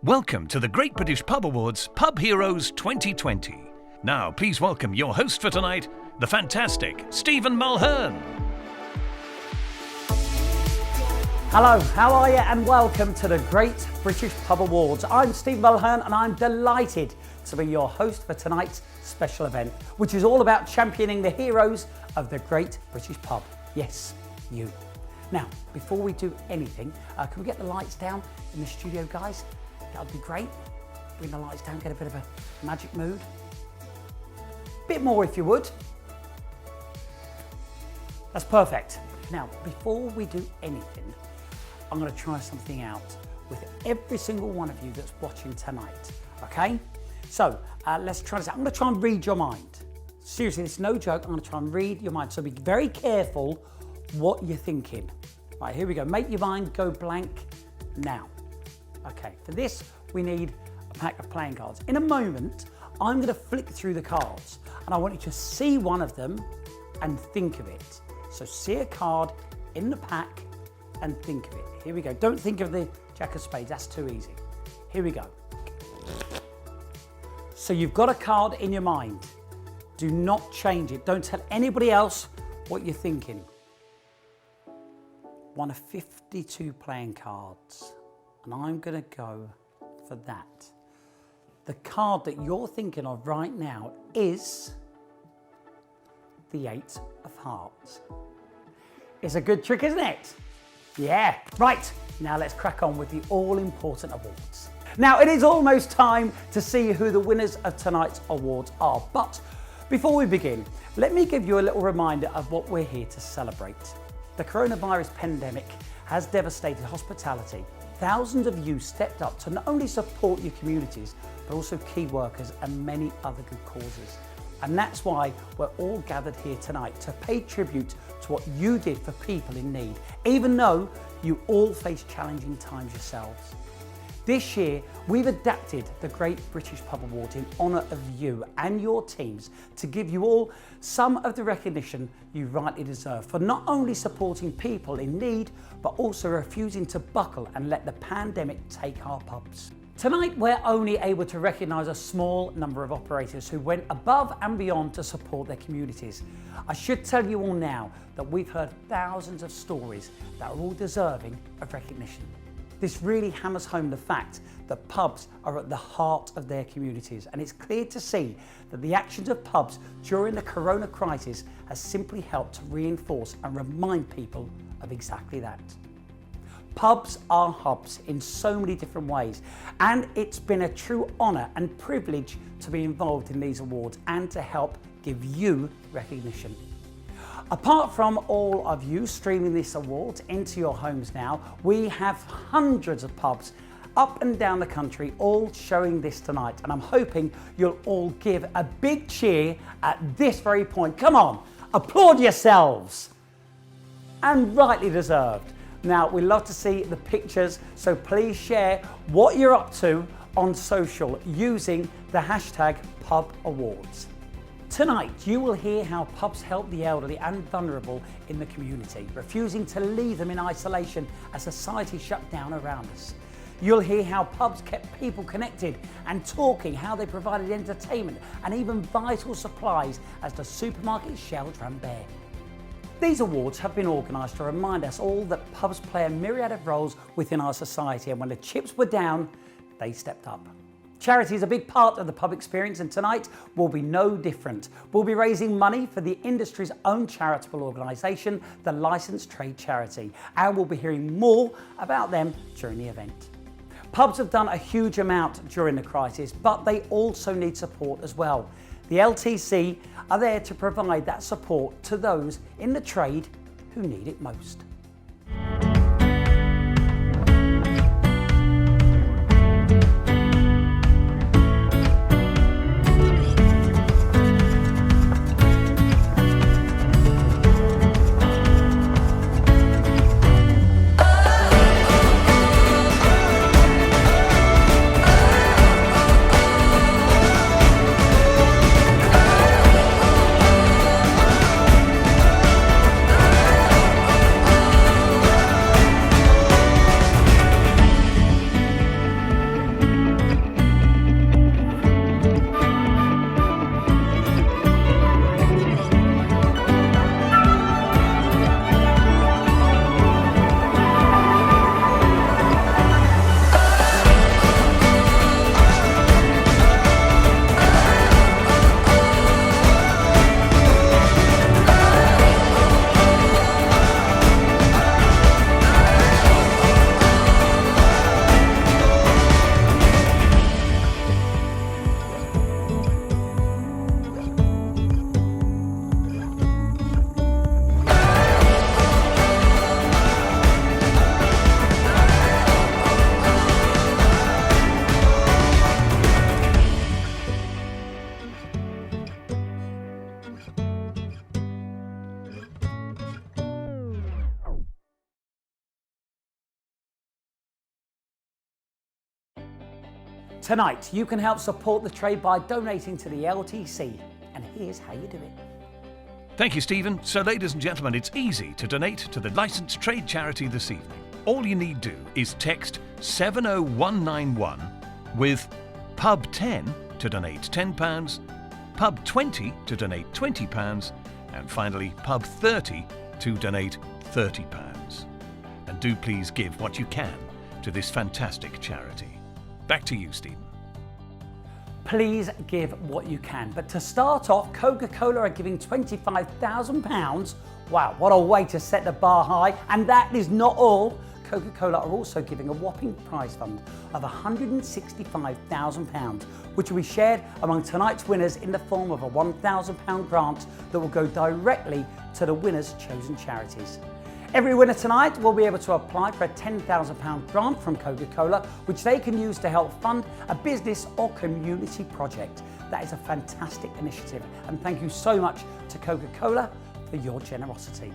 Welcome to the Great British Pub Awards Pub Heroes 2020. Now, please welcome your host for tonight, the fantastic Stephen Mulhern. Hello, how are you? And welcome to the Great British Pub Awards. I'm Stephen Mulhern and I'm delighted to be your host for tonight's special event, which is all about championing the heroes of the Great British Pub. Yes, you. Now, before we do anything, can we get the lights down in the studio, guys? That would be great. Bring the lights down, get a bit of a magic mood. Bit more if you would. That's perfect. Now, before we do anything, I'm going to try something out with every single one of you that's watching tonight, okay? So, let's try this out. I'm going to try and read your mind. Seriously, it's no joke. I'm going to try and read your mind. So be very careful what you're thinking. Right, here we go. Make your mind go blank now. Okay, for this, we need a pack of playing cards. In a moment, I'm going to flick through the cards and I want you to see one of them and think of it. So see a card in the pack and think of it. Here we go. Don't think of the Jack of Spades, that's too easy. Here we go. So you've got a card in your mind. Do not change it. Don't tell anybody else what you're thinking. One of 52 playing cards. And I'm going to go for that. The card that you're thinking of right now is the 8 of Hearts. It's a good trick, isn't it? Yeah, right. Now let's crack on with the all-important awards. Now it is almost time to see who the winners of tonight's awards are. But before we begin, let me give you a little reminder of what we're here to celebrate. The coronavirus pandemic has devastated hospitality. Thousands of you stepped up to not only support your communities, but also key workers and many other good causes. And that's why we're all gathered here tonight to pay tribute to what you did for people in need, even though you all face challenging times yourselves. This year, we've adapted the Great British Pub Awards in honour of you and your teams to give you all some of the recognition you rightly deserve for not only supporting people in need, but also refusing to buckle and let the pandemic take our pubs. Tonight, we're only able to recognise a small number of operators who went above and beyond to support their communities. I should tell you all now that we've heard thousands of stories that are all deserving of recognition. This really hammers home the fact that pubs are at the heart of their communities, and it's clear to see that the actions of pubs during the corona crisis has simply helped to reinforce and remind people of exactly that. Pubs are hubs in so many different ways, and it's been a true honour and privilege to be involved in these awards and to help give you recognition. Apart from all of you streaming this award into your homes now, we have hundreds of pubs up and down the country all showing this tonight, and I'm hoping you'll all give a big cheer at this very point. Come on, applaud yourselves! And rightly deserved. Now, we love to see the pictures, so please share what you're up to on social using the hashtag #PubAwards. Tonight, you will hear how pubs help the elderly and vulnerable in the community, refusing to leave them in isolation as society shut down around us. You'll hear how pubs kept people connected and talking, how they provided entertainment and even vital supplies as the supermarket shelves ran bare. These awards have been organised to remind us all that pubs play a myriad of roles within our society, and when the chips were down, they stepped up. Charity is a big part of the pub experience, and tonight will be no different. We'll be raising money for the industry's own charitable organisation, the Licensed Trade Charity, and we'll be hearing more about them during the event. Pubs have done a huge amount during the crisis, but they also need support as well. The LTC are there to provide that support to those in the trade who need it most. Tonight, you can help support the trade by donating to the LTC, and here's how you do it. Thank you, Stephen. So, ladies and gentlemen, it's easy to donate to the licensed trade charity this evening. All you need do is text 70191 with pub 10 to donate £10, pub 20 to donate £20, and finally pub 30 to donate £30. And do please give what you can to this fantastic charity. Back to you, Stephen. Please give what you can. But to start off, Coca-Cola are giving £25,000. Wow, what a way to set the bar high. And that is not all. Coca-Cola are also giving a whopping prize fund of £165,000, which will be shared among tonight's winners in the form of a £1,000 grant that will go directly to the winners' chosen charities. Every winner tonight will be able to apply for a £10,000 grant from Coca-Cola, which they can use to help fund a business or community project. That is a fantastic initiative, and thank you so much to Coca-Cola for your generosity.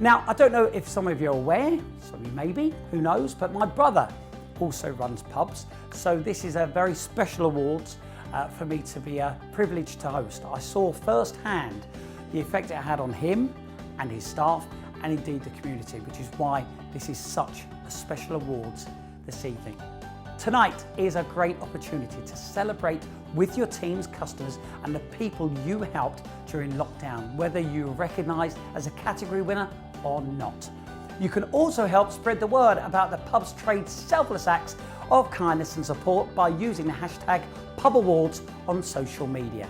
Now, I don't know if some of you are aware, some of you may be, who knows, but my brother also runs pubs, so this is a very special award for me to be privileged to host. I saw firsthand the effect it had on him and his staff, and indeed the community, which is why this is such a special awards this evening. Tonight is a great opportunity to celebrate with your team's customers and the people you helped during lockdown, whether you're recognised as a category winner or not. You can also help spread the word about the pub's trade's selfless acts of kindness and support by using the hashtag #PubAwards on social media.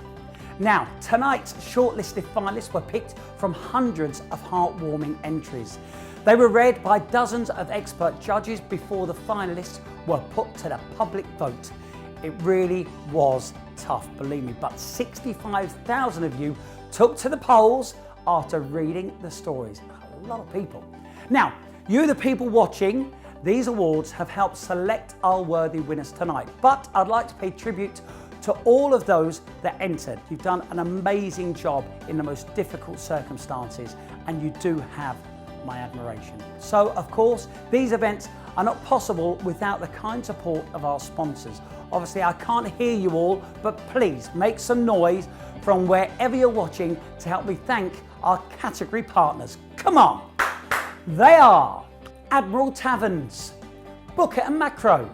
Now, tonight's shortlisted finalists were picked from hundreds of heartwarming entries. They were read by dozens of expert judges before the finalists were put to the public vote. It really was tough, believe me, but 65,000 of you took to the polls after reading the stories. A lot of people. Now, you the people watching, these awards have helped select our worthy winners tonight, but I'd like to pay tribute to all of those that entered. You've done an amazing job in the most difficult circumstances, and you do have my admiration. So, of course, these events are not possible without the kind support of our sponsors. Obviously, I can't hear you all, but please make some noise from wherever you're watching to help me thank our category partners. Come on! They are Admiral Taverns, Booker and Macro,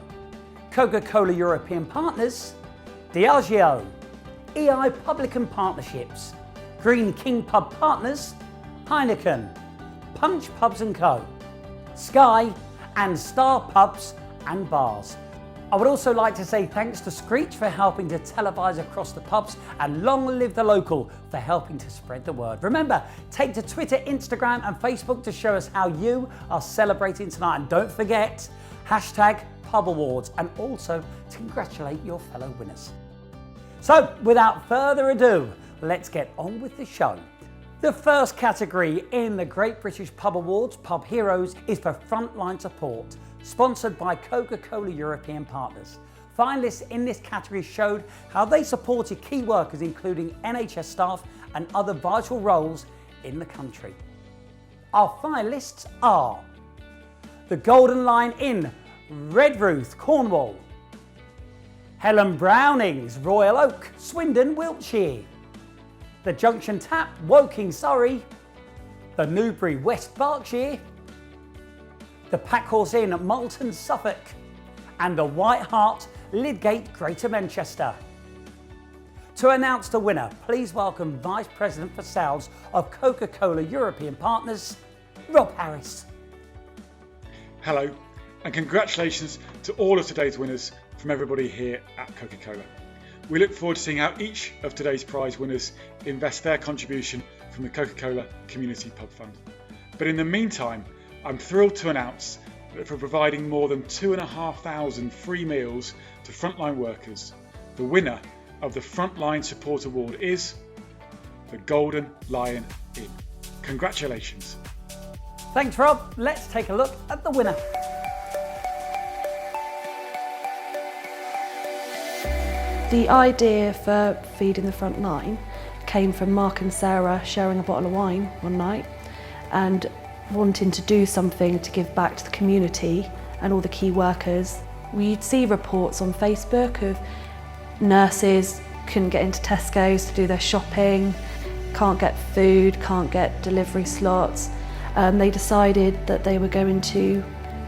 Coca-Cola European Partners, Diageo, EI Publican Partnerships, Green King Pub Partners, Heineken, Punch Pubs & Co, Sky and Star Pubs and Bars. I would also like to say thanks to Screech for helping to televise across the pubs, and long live the local for helping to spread the word. Remember, take to Twitter, Instagram and Facebook to show us how you are celebrating tonight, and don't forget hashtag #PubAwards, and also to congratulate your fellow winners. So, without further ado, let's get on with the show. The first category in the Great British Pub Awards, Pub Heroes, is for frontline support, sponsored by Coca-Cola European Partners. Finalists in this category showed how they supported key workers, including NHS staff and other vital roles in the country. Our finalists are the Golden Lion Inn, Redruth, Cornwall, Helen Browning's, Royal Oak, Swindon, Wiltshire, the Junction Tap, Woking, Surrey, the Newbury, West Berkshire, the Packhorse Inn at Malton, Suffolk, and the White Hart, Lidgate, Greater Manchester. To announce the winner, please welcome Vice President for Sales of Coca-Cola European Partners, Rob Harris. Hello, and congratulations to all of today's winners from everybody here at Coca-Cola. We look forward to seeing how each of today's prize winners invest their contribution from the Coca-Cola Community Pub Fund. But in the meantime, I'm thrilled to announce that for providing more than 2,500 free meals to frontline workers, the winner of the Frontline Support Award is the Golden Lion Inn. Congratulations. Thanks, Rob. Let's take a look at the winner. The idea for feeding the front line came from Mark and Sarah sharing a bottle of wine one night and wanting to do something to give back to the community and all the key workers. We'd see reports on Facebook of nurses couldn't get into Tesco's to do their shopping, can't get food, can't get delivery slots. They decided that they were going to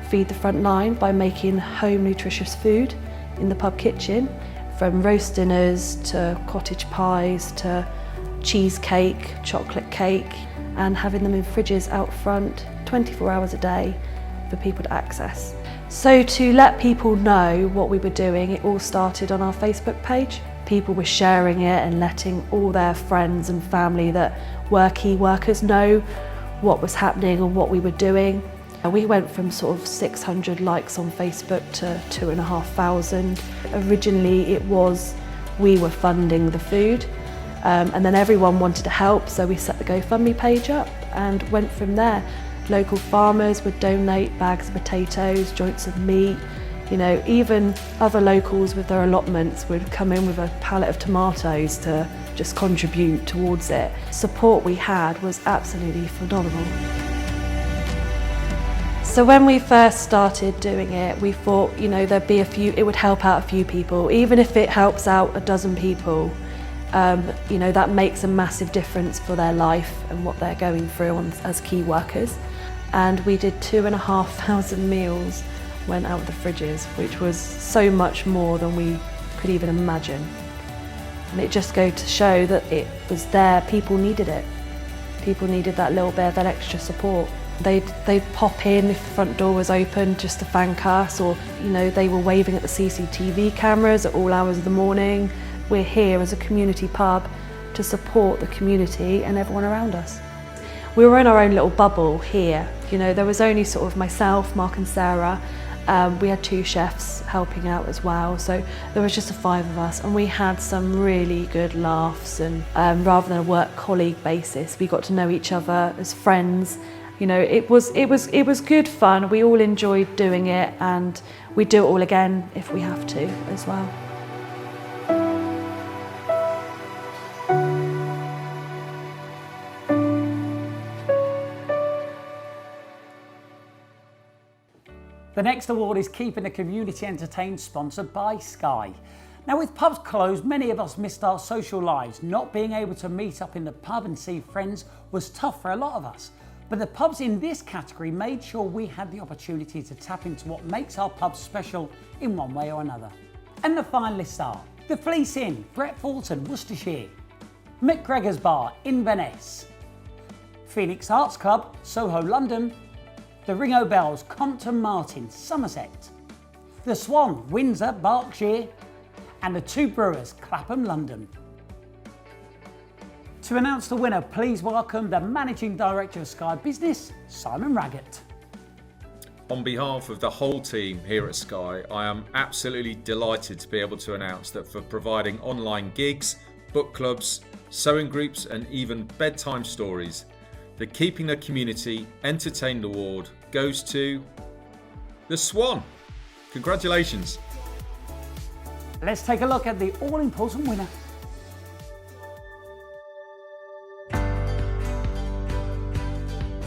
feed the front line by making home nutritious food in the pub kitchen, from roast dinners to cottage pies to cheesecake, chocolate cake, and having them in fridges out front 24 hours a day for people to access. So to let people know what we were doing, it all started on our Facebook page. People were sharing it and letting all their friends and family that were key workers know what was happening and what we were doing. And we went from sort of 600 likes on Facebook to 2,500. Originally it was we were funding the food, and then everyone wanted to help, so we set the GoFundMe page up and went from there. Local farmers would donate bags of potatoes, joints of meat, you know, even other locals with their allotments would come in with a pallet of tomatoes to just contribute towards it. Support we had was absolutely phenomenal. So when we first started doing it, we thought, you know, there'd be it would help out a few people. Even if it helps out a dozen people, you know, that makes a massive difference for their life and what they're going through as key workers. And we did 2,500 meals went out of the fridges, which was so much more than we could even imagine. And it just goes to show that it was there, people needed it. People needed that little bit of that extra support. They'd pop in if the front door was open just to thank us, or you know, they were waving at the CCTV cameras at all hours of the morning. We're here as a community pub to support the community and everyone around us. We were in our own little bubble here. You know, there was only sort of myself, Mark and Sarah. We had 2 chefs helping out as well, so there was just the 5 of us, and we had some really good laughs, and rather than a work colleague basis, we got to know each other as friends. You know, it was good fun. We all enjoyed doing it, and we'd do it all again if we have to as well. The next award is Keeping the Community Entertained, sponsored by Sky. Now, with pubs closed, many of us missed our social lives. Not being able to meet up in the pub and see friends was tough for a lot of us. But the pubs in this category made sure we had the opportunity to tap into what makes our pubs special in one way or another. And the finalists are the Fleece Inn, Brett Fulton, Worcestershire; McGregor's Bar, Inverness; Phoenix Arts Club, Soho, London; the Ringo Bells, Compton Martin, Somerset; the Swan, Windsor, Berkshire; and the 2 Brewers, Clapham, London. To announce the winner, please welcome the Managing Director of Sky Business, Simon Raggett. On behalf of the whole team here at Sky, I am absolutely delighted to be able to announce that for providing online gigs, book clubs, sewing groups and even bedtime stories, the Keeping the Community Entertained Award goes to the Swan. Congratulations. Let's take a look at the all-important winner.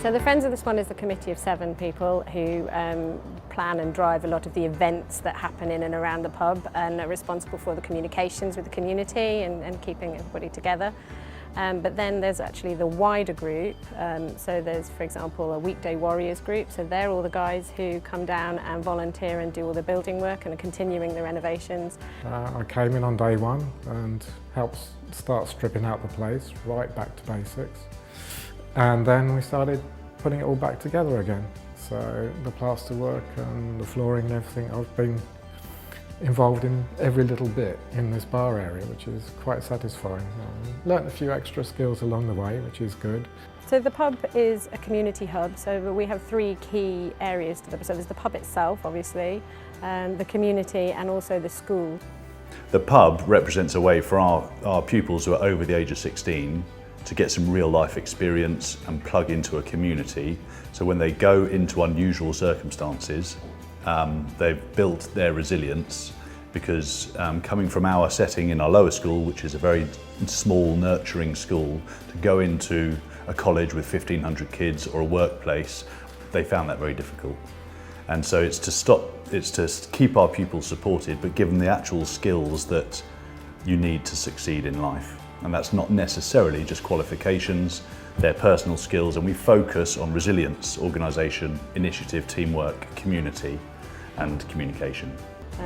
So the Friends of the Swan is a committee of 7 people who plan and drive a lot of the events that happen in and around the pub, and are responsible for the communications with the community and keeping everybody together. But then there's actually the wider group. So there's, for example, a Weekday Warriors group. So they're all the guys who come down and volunteer and do all the building work and are continuing the renovations. I came in on day 1 and helped start stripping out the place, right back to basics. And then we started putting it all back together again. So the plaster work and the flooring and everything, I've been involved in every little bit in this bar area, which is quite satisfying. Learned a few extra skills along the way, which is good. So the pub is a community hub, so we have 3 key areas to the pub. So there's the pub itself, obviously, the community and also the school. The pub represents a way for our pupils who are over the age of 16 to get some real life experience and plug into a community. So when they go into unusual circumstances, they've built their resilience, because coming from our setting in our lower school, which is a very small, nurturing school, to go into a college with 1,500 kids or a workplace, they found that very difficult. And so it's to keep our pupils supported, but give them the actual skills that you need to succeed in life. And that's not necessarily just qualifications, they're personal skills, and we focus on resilience, organisation, initiative, teamwork, community and communication.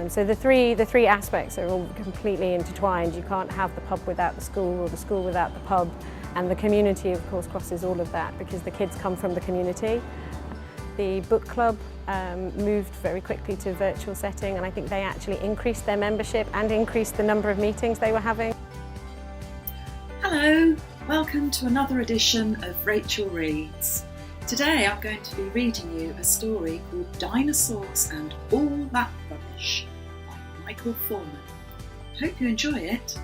So the three aspects are all completely intertwined. You can't have the pub without the school, or the school without the pub, and the community of course crosses all of that because the kids come from the community. The book club moved very quickly to a virtual setting, and I think they actually increased their membership and increased the number of meetings they were having. Hello, welcome to another edition of Rachel Reads. Today I'm going to be reading you a story called Dinosaurs and All That Rubbish by Michael Foreman. Hope you enjoy it.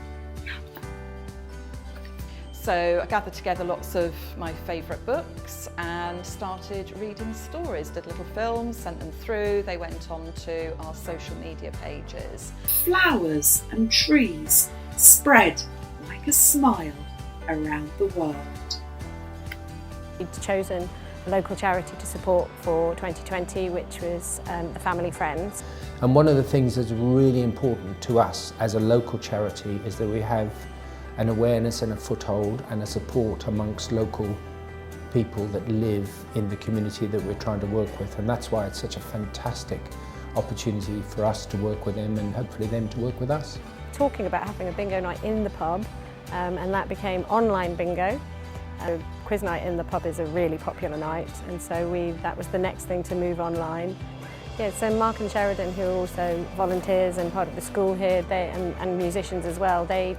So I gathered together lots of my favourite books and started reading stories, did little films, sent them through, they went on to our social media pages. Flowers and trees spread like a smile around the world. We'd chosen a local charity to support for 2020, which was the Family Friends. And one of the things that's really important to us as a local charity is that we have an awareness and a foothold and a support amongst local people that live in the community that we're trying to work with, and that's why it's such a fantastic opportunity for us to work with them and hopefully them to work with us. Talking about having a bingo night in the pub, and that became online bingo. Quiz night in the pub is a really popular night, and so that was the next thing to move online. Yeah, so Mark and Sheridan, who are also volunteers and part of the school here, and musicians as well, they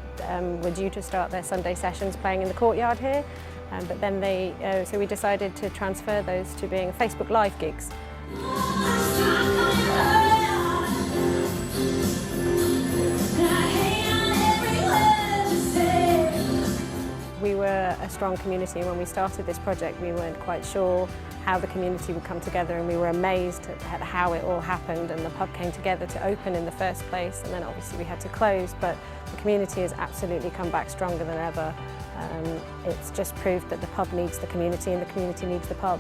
were due to start their Sunday sessions playing in the courtyard here, but then so we decided to transfer those to being Facebook Live gigs. We were a strong community. When we started this project, we weren't quite sure how the community would come together, and we were amazed at how it all happened, and the pub came together to open in the first place, and then obviously we had to close, but the community has absolutely come back stronger than ever. It's just proved that the pub needs the community and the community needs the pub.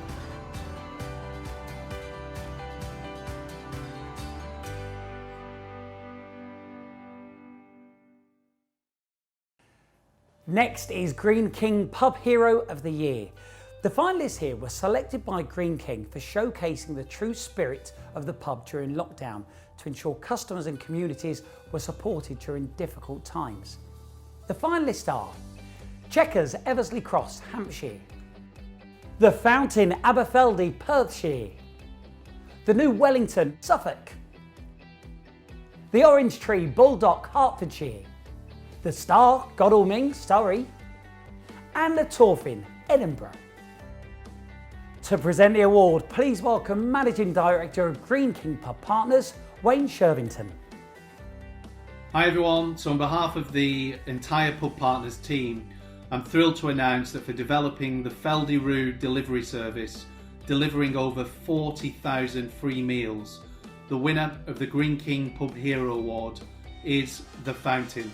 Next is Green King Pub Hero of the Year. The finalists here were selected by Green King for showcasing the true spirit of the pub during lockdown to ensure customers and communities were supported during difficult times. The finalists are Chequers, Eversley Cross, Hampshire; The Fountain, Aberfeldy, Perthshire; The New Wellington, Suffolk; The Orange Tree, Baldock, Hertfordshire; The Star, Godalming, Surrey; and The Torfin, Edinburgh. To present the award, please welcome Managing Director of Green King Pub Partners, Wayne Shervington. Hi everyone, so on behalf of the entire Pub Partners team, I'm thrilled to announce that for developing the Feldy Roo delivery service, delivering over 40,000 free meals, the winner of the Green King Pub Hero Award is The Fountain.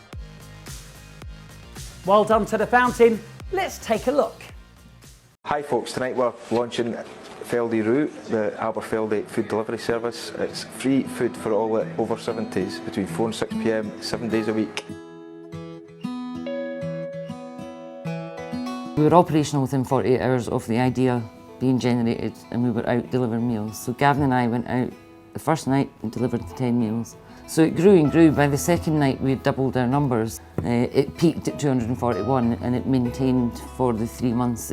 Well done to The Fountain. Let's take a look. Hi folks, tonight we're launching Feldy Roo, the Aberfeldy food delivery service. It's free food for all the over 70s between 4 and 6 p.m, 7 days a week. We were operational within 48 hours of the idea being generated, and we were out delivering meals. So Gavin and I went out the first night and delivered the 10 meals. So it grew and grew. By the second night we had doubled our numbers. It peaked at 241 and it maintained for the 3 months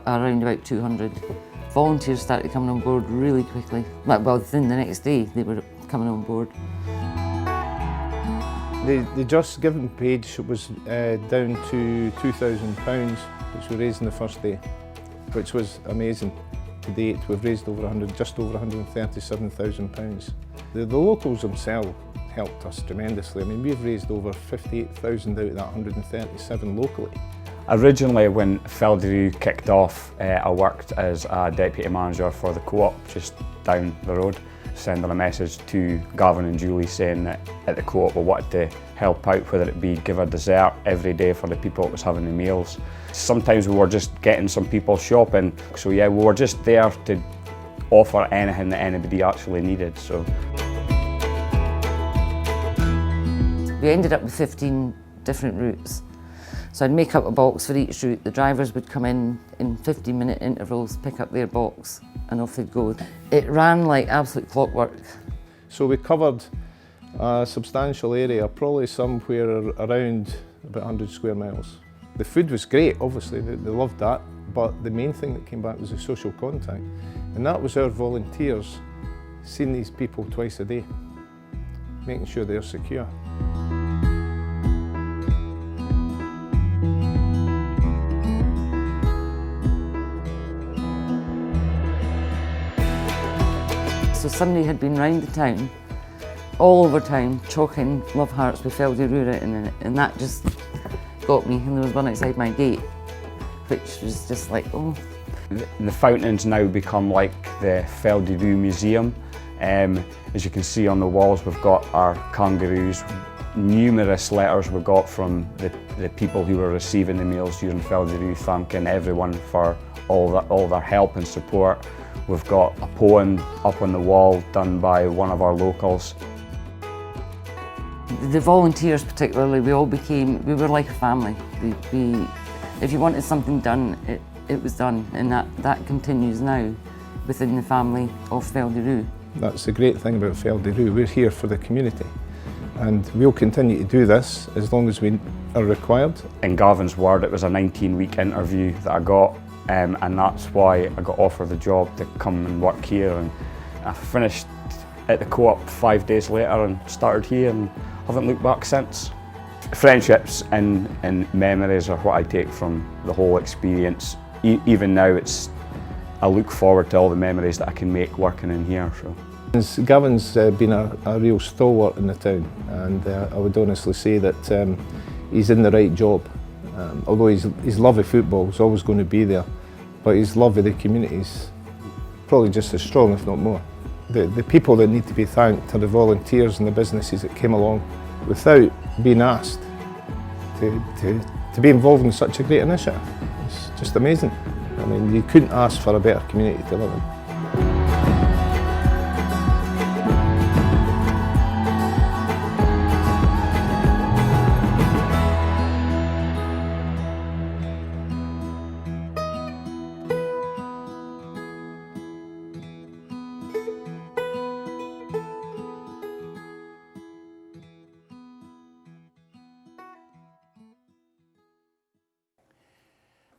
around about 200. Volunteers started coming on board really quickly. Well, within the next day they were coming on board. The Just Giving page was down to £2,000, which we raised on the first day, which was amazing. To date, we've raised just over £137,000. The locals themselves helped us tremendously. I mean, we've raised over 58,000 out of that 137 locally. Originally, when Feldy Roo kicked off, I worked as a deputy manager for the co-op just down the road, sending a message to Gavin and Julie saying that at the co-op we wanted to help out, whether it be give a dessert every day for the people that was having the meals. Sometimes we were just getting some people shopping, so yeah, we were just there to offer anything that anybody actually needed. So we ended up with 15 different routes. So I'd make up a box for each route. The drivers would come in 15-minute intervals, pick up their box, and off they'd go. It ran like absolute clockwork. So we covered a substantial area, probably somewhere around about 100 square miles. The food was great, obviously, they loved that, but the main thing that came back was the social contact. And that was our volunteers seeing these people twice a day, making sure they're secure. So somebody had been round the town, all over town, chalking love hearts with Feldy Roo written in it, and that just got me. And there was one outside my gate, which was just like, oh. The fountain's now become like the Feldy Roo Museum. As you can see on the walls, we've got our kangaroos, numerous letters we got from the people who were receiving the meals during Feldy Roo, thanking everyone for all their help and support. We've got a poem up on the wall done by one of our locals. The volunteers particularly, we were like a family. If you wanted something done, it was done, and that continues now within the family of Feldy Roo. That's the great thing about Feldy Roo, we're here for the community. And we'll continue to do this as long as we are required. In Gavin's word, it was a 19-week interview that I got. And that's why I got offered the job to come and work here, and I finished at the co-op 5 days later and started here and haven't looked back since. Friendships and memories are what I take from the whole experience. Even now, I look forward to all the memories that I can make working in here. So. Gavin's been a real stalwart in the town, and I would honestly say that he's in the right job. Although his love of football is always going to be there, but his love of the community is probably just as strong, if not more. The people that need to be thanked are the volunteers and the businesses that came along without being asked to be involved in such a great initiative. It's just amazing. I mean, you couldn't ask for a better community to live in.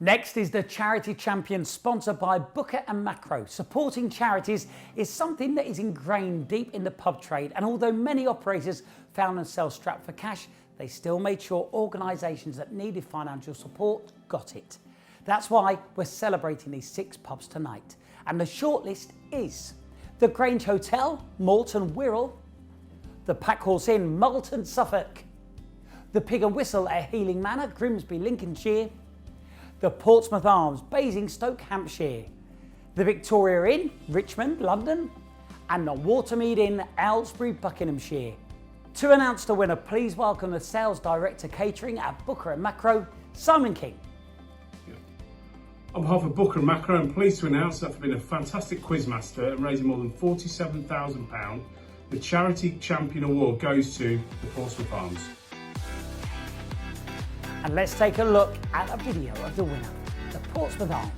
Next is the Charity Champion, sponsored by Booker and Macro. Supporting charities is something that is ingrained deep in the pub trade, and although many operators found themselves strapped for cash, they still made sure organisations that needed financial support got it. That's why we're celebrating these 6 pubs tonight. And the shortlist is the Grange Hotel, Moulton Wirral, the Packhorse Inn, Moulton, Suffolk, the Pig and Whistle at Healing Manor, Grimsby, Lincolnshire, the Portsmouth Arms, Basingstoke, Hampshire, the Victoria Inn, Richmond, London, and the Watermead Inn, Aylesbury, Buckinghamshire. To announce the winner, please welcome the Sales Director Catering at Booker and Macro, Simon King. On behalf of Booker and Macro, I'm pleased to announce that for being a fantastic quizmaster and raising more than £47,000, the Charity Champion Award goes to the Portsmouth Arms. And let's take a look at a video of the winner, the Portsmouth Arms.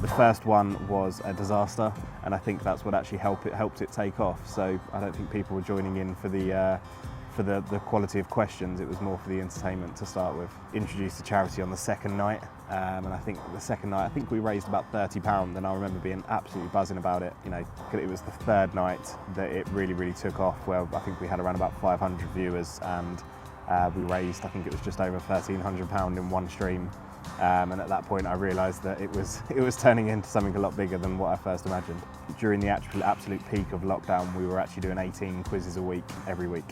The first one was a disaster, and I think that's what actually helped it take off. So I don't think people were joining in for the quality of questions. It was more for the entertainment to start with. Introduced the charity on the second night, and I think the second night, I think we raised about £30, and I remember being absolutely buzzing about it. You know, it was the third night that it really took off, where I think we had around about 500 viewers, and we raised, I think it was just over £1,300 in one stream. And at that point I realised that it was turning into something a lot bigger than what I first imagined. During the absolute peak of lockdown, we were actually doing 18 quizzes a week, every week.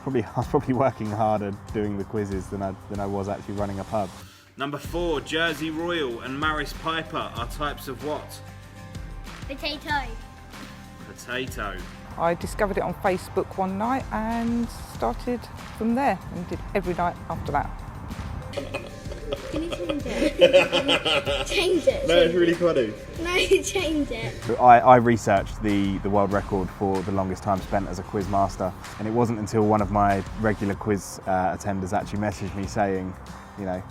I was probably working harder doing the quizzes than I was actually running a pub. Number 4, Jersey Royal and Maris Piper are types of what? Potato. Potato. I discovered it on Facebook one night and started from there and did every night after that. Can you change it? Change it. No, it's really funny. No, change it. I researched the world record for the longest time spent as a quiz master, and it wasn't until one of my regular quiz attenders actually messaged me saying, you know,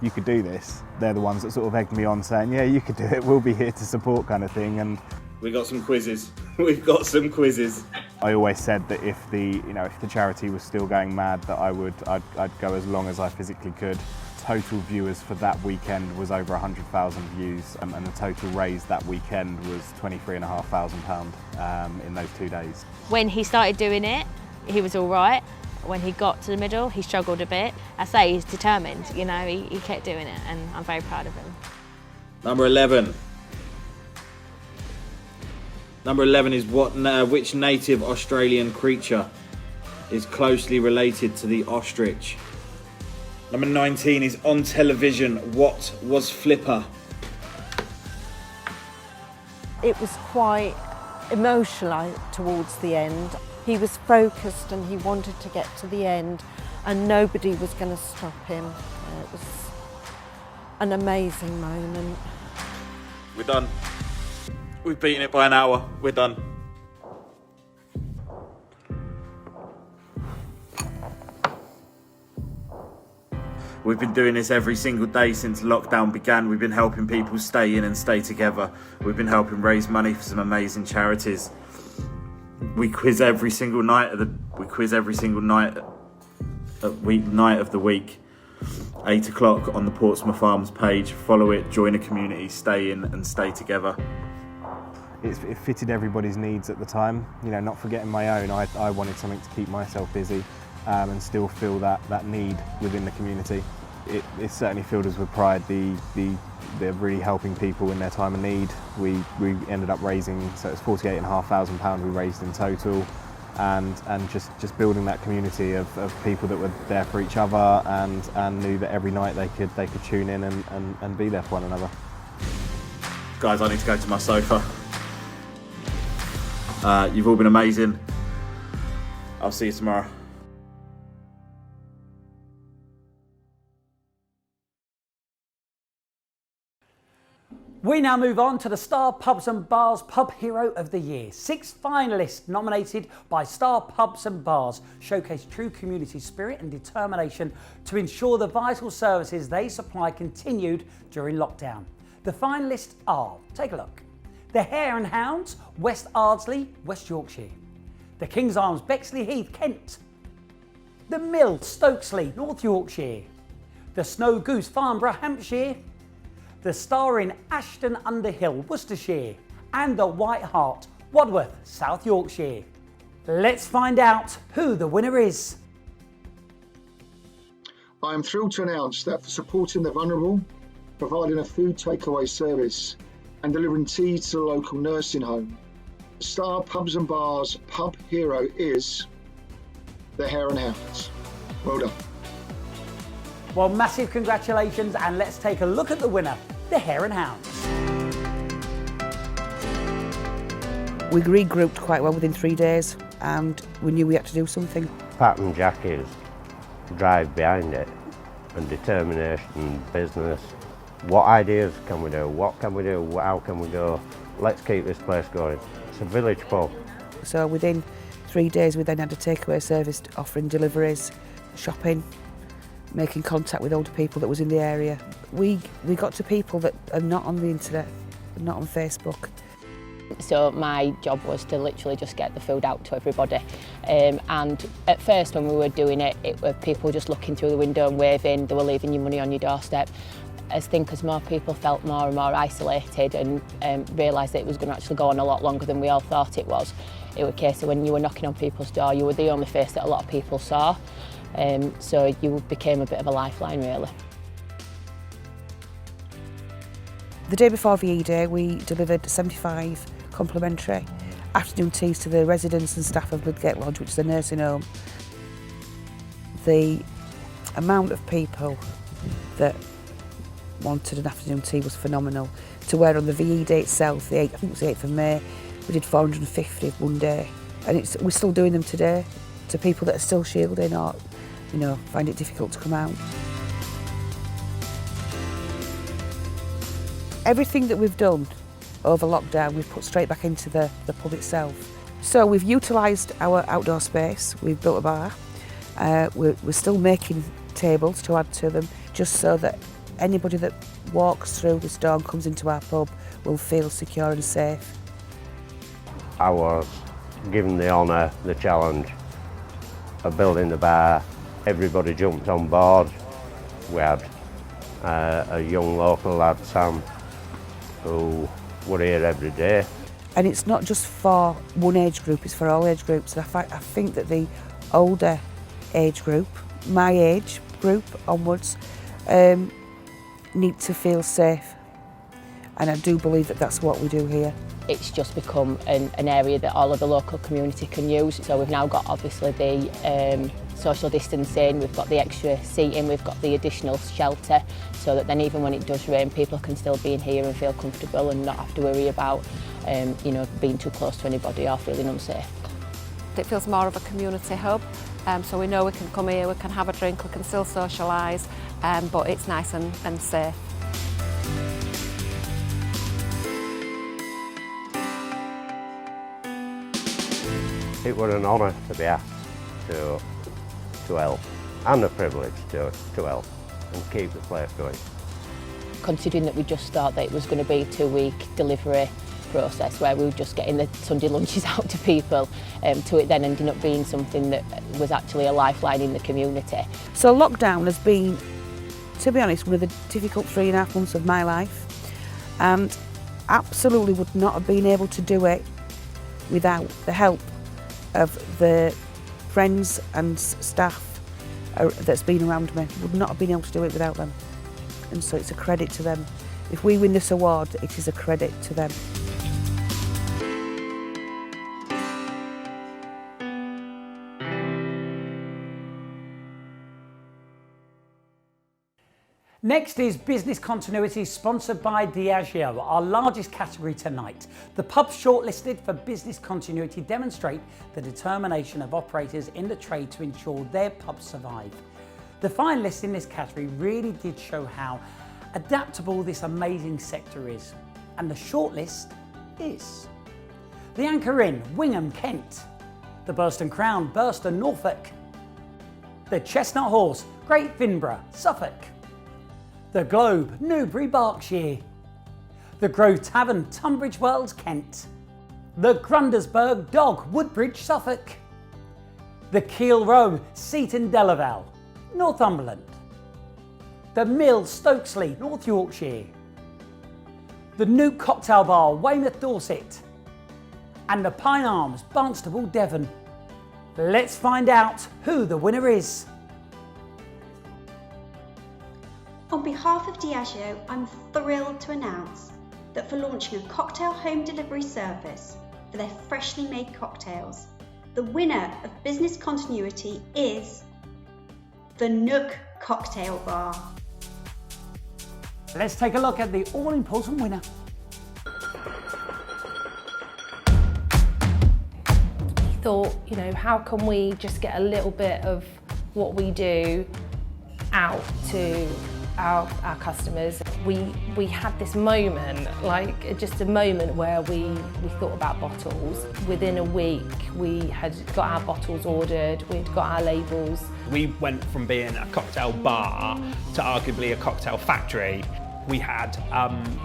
you could do this. They're the ones that sort of egged me on, saying, yeah, you could do it, we'll be here to support, kind of thing. And we got some quizzes. We've got some quizzes. I always said that if the charity was still going mad, that I'd go as long as I physically could. Total viewers for that weekend was over 100,000 views, and the total raised that weekend was £23,500 in those 2 days. When he started doing it, he was all right. When he got to the middle, he struggled a bit. I say he's determined, you know, he kept doing it, and I'm very proud of him. Number 11. Number 11 is which native Australian creature is closely related to the ostrich? Number 19 is on television, what was Flipper? It was quite emotional towards the end. He was focused and he wanted to get to the end, and nobody was going to stop him. It was an amazing moment. We're done. We've beaten it by an hour. We're done. We've been doing this every single day since lockdown began. We've been helping people stay in and stay together. We've been helping raise money for some amazing charities. We quiz every single night of the night of the week. 8 o'clock on the Portsmouth Arms page. Follow it, join a community, stay in and stay together. It fitted everybody's needs at the time, you know, not forgetting my own. I wanted something to keep myself busy and still feel that need within the community. It certainly filled us with pride, they're really helping people in their time of need. We ended up raising, so it's £48,500 we raised in total, and just building that community of people that were there for each other and knew that every night they could tune in and be there for one another. Guys, I need to go to my sofa. You've all been amazing. I'll see you tomorrow. We now move on to the Star Pubs and Bars Pub Hero of the Year. 6 finalists nominated by Star Pubs and Bars showcase true community spirit and determination to ensure the vital services they supply continued during lockdown. The finalists are, take a look, the Hare and Hounds, West Ardsley, West Yorkshire. The King's Arms, Bexley Heath, Kent. The Mill, Stokesley, North Yorkshire. The Snow Goose, Farnborough, Hampshire. The Star in Ashton under Hill, Worcestershire. And the White Hart, Wadworth, South Yorkshire. Let's find out who the winner is. I am thrilled to announce that for supporting the vulnerable, providing a food takeaway service and delivering tea to the local nursing home, Star Pubs and Bars Pub Hero is the Hare and Hounds. Well done. Well, massive congratulations, and let's take a look at the winner, the Hare and Hounds. We regrouped quite well within 3 days, and we knew we had to do something. Pat and Jackie's drive behind it and determination, business. What ideas can we do? What can we do? How can we go? Let's keep this place going. It's a village pub. So within 3 days we then had a takeaway service offering deliveries, shopping, making contact with older people that was in the area. We got to people that are not on the internet, not on Facebook. So my job was to literally just get the food out to everybody. And at first when we were doing it, were people just looking through the window and waving, they were leaving you money on your doorstep. As more people felt more and more isolated and realised that it was going to actually go on a lot longer than we all thought it was a case of when you were knocking on people's door, you were the only face that a lot of people saw. So you became a bit of a lifeline, really. The day before VE Day, we delivered 75 complimentary afternoon teas to the residents and staff of Ludgate Lodge, which is a nursing home. The amount of people that wanted an afternoon tea was phenomenal. To where on the VE Day itself, I think it was the 8th of May, we did 450 one day. And we're still doing them today to people that are still shielding or, find it difficult to come out. Everything that we've done over lockdown, we've put straight back into the pub itself. So we've utilised our outdoor space, we've built a bar, we're still making tables to add to them, just so that anybody that walks through this door and comes into our pub will feel secure and safe. I was given the honour, the challenge of building the bar. Everybody jumped on board. We had a young local lad, Sam, who were here every day. And it's not just for one age group, it's for all age groups. I think that the older age group, my age group onwards, need to feel safe. And I do believe that that's what we do here. It's just become an area that all of the local community can use. So we've now got obviously the social distancing, we've got the extra seating, we've got the additional shelter, so that then even when it does rain, people can still be in here and feel comfortable and not have to worry about you know, being too close to anybody or feeling unsafe. It feels more of a community hub, so we know we can come here, we can have a drink, we can still socialise, but it's nice and safe. It was an honour to be asked to help, and a privilege to help and keep the place going. Considering that we just thought that it was going to be a 2-week delivery process where we were just getting the Sunday lunches out to people, to it then ending up being something that was actually a lifeline in the community. So lockdown has been, to be honest, one of the difficult 3.5 months of my life, and absolutely would not have been able to do it without the help of the friends and staff that's been around me. Would not have been able to do it without them. And so it's a credit to them. If we win this award, it is a credit to them. Next is Business Continuity, sponsored by Diageo, our largest category tonight. The pubs shortlisted for Business Continuity demonstrate the determination of operators in the trade to ensure their pubs survive. The finalists in this category really did show how adaptable this amazing sector is. And the shortlist is the Anchor Inn, Wingham, Kent; the Burston Crown, Burston, Norfolk; the Chestnut Horse, Great Finborough, Suffolk; the Globe, Newbury, Berkshire; the Grove Tavern, Tunbridge Wells, Kent; the Grundersburg Dog, Woodbridge, Suffolk; the Keel Row, Seaton, Delaval, Northumberland; the Mill, Stokesley, North Yorkshire; the Nuke Cocktail Bar, Weymouth, Dorset; and the Pine Arms, Barnstable, Devon. Let's find out who the winner is. On behalf of Diageo, I'm thrilled to announce that for launching a cocktail home delivery service for their freshly made cocktails, the winner of Business Continuity is the Nook Cocktail Bar. Let's take a look at the all-important winner. Thought, you know, how can we just get a little bit of what we do out to our customers. We had this moment, like just a moment where we thought about bottles. Within a week we had got our bottles ordered, we'd got our labels. We went from being a cocktail bar to arguably a cocktail factory. We had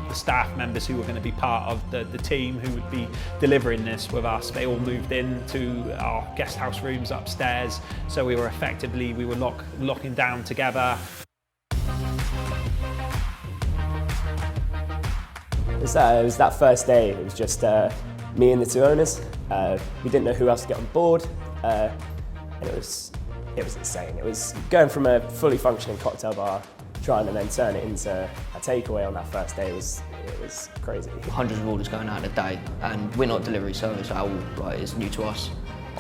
the staff members who were going to be part of the team who would be delivering this with us. They all moved into our guest house rooms upstairs, so we were locking down together. It was that first day, it was just me and the two owners. We didn't know who else to get on board, and it was insane. It was going from a fully functioning cocktail bar, trying to then turn it into a takeaway on that first day. It was crazy. Hundreds of orders going out in a day, and we're not delivery service at all. Like, it's new to us.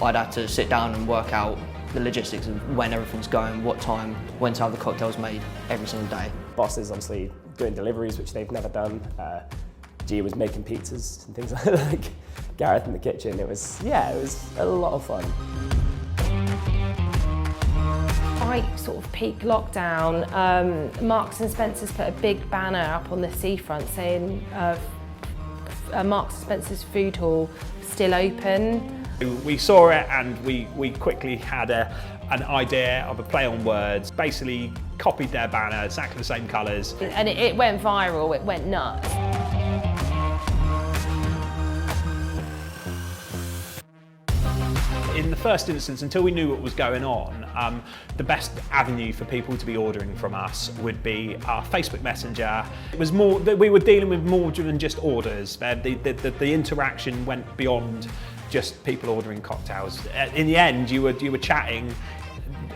I'd have to sit down and work out the logistics of when everything's going, what time, when to have the cocktails made every single day. Boss is obviously doing deliveries, which they've never done. G was making pizzas and things like that. Like Gareth in the kitchen. It was a lot of fun. right sort of peak lockdown, Marks and Spencer's put a big banner up on the seafront saying Marks and Spencer's food hall still open. We saw it and we quickly had an idea of a play on words, basically copied their banner, exactly the same colours. And it went viral, it went nuts. In the first instance, until we knew what was going on, the best avenue for people to be ordering from us would be our Facebook Messenger. It was more that we were dealing with more than just orders. The interaction went beyond just people ordering cocktails. In the end, you were chatting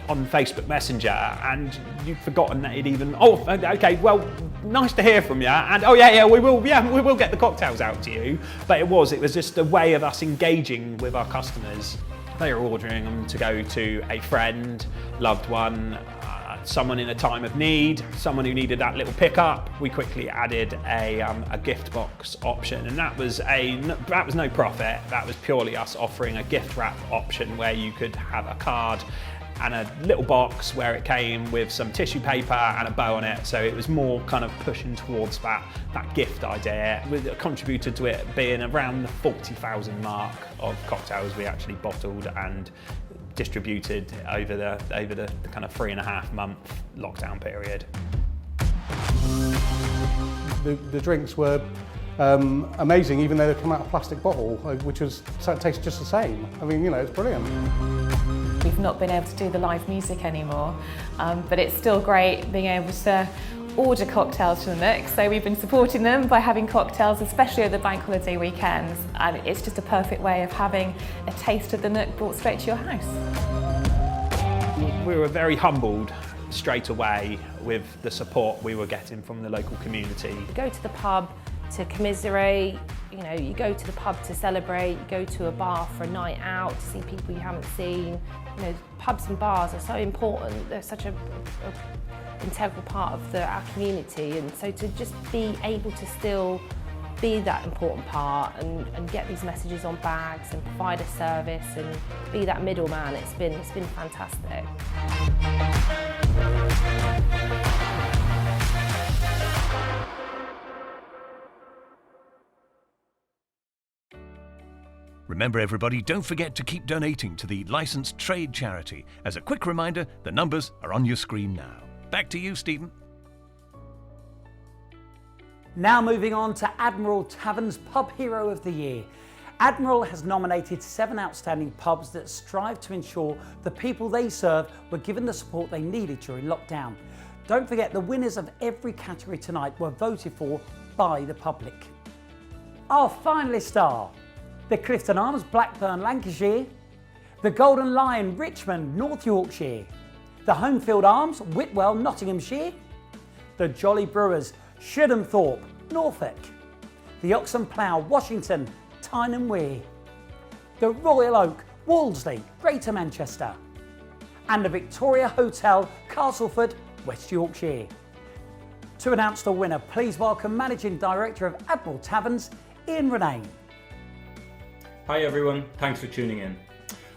on Facebook Messenger and you'd forgotten that it even, oh, okay, well, nice to hear from you, and oh yeah, we will get the cocktails out to you. But it was just a way of us engaging with our customers. They were ordering them to go to a friend, loved one, someone in a time of need, someone who needed that little pickup. We quickly added a gift box option, and that was no profit. That was purely us offering a gift wrap option where you could have a card and a little box where it came with some tissue paper and a bow on it. So it was more kind of pushing towards that gift idea. It contributed to it being around the 40,000 mark of cocktails we actually bottled and distributed over the kind of 3.5 month lockdown period. The drinks were amazing, even though they come out of a plastic bottle, which tastes just the same. I mean, you know, it's brilliant. We've not been able to do the live music anymore, but it's still great being able to order cocktails from the Nook. So we've been supporting them by having cocktails, especially over the bank holiday weekends, and it's just a perfect way of having a taste of the Nook brought straight to your house. We were very humbled straight away with the support we were getting from the local community. You go to the pub to commiserate, you know, you go to the pub to celebrate, you go to a bar for a night out to see people you haven't seen. You know, pubs and bars are so important, they're such a integral part of our community, and so to just be able to still be that important part and get these messages on bags and provide a service and be that middleman, it's been fantastic. Remember everybody, don't forget to keep donating to the licensed trade charity. As a quick reminder, the numbers are on your screen now. Back to you, Stephen. Now moving on to Admiral Tavern's Pub Hero of the Year. Admiral has nominated 7 outstanding pubs that strive to ensure the people they serve were given the support they needed during lockdown. Don't forget, the winners of every category tonight were voted for by the public. Our finalists are the Clifton Arms, Blackburn, Lancashire; the Golden Lion, Richmond, North Yorkshire; the Homefield Arms, Whitwell, Nottinghamshire; the Jolly Brewers, Sheddenthorpe, Norfolk; the Oxen Plough, Washington, Tyne Wear; the Royal Oak, Wolseley, Greater Manchester; and the Victoria Hotel, Castleford, West Yorkshire. To announce the winner, please welcome Managing Director of Admiral Taverns, Ian Renane. Hi everyone, thanks for tuning in.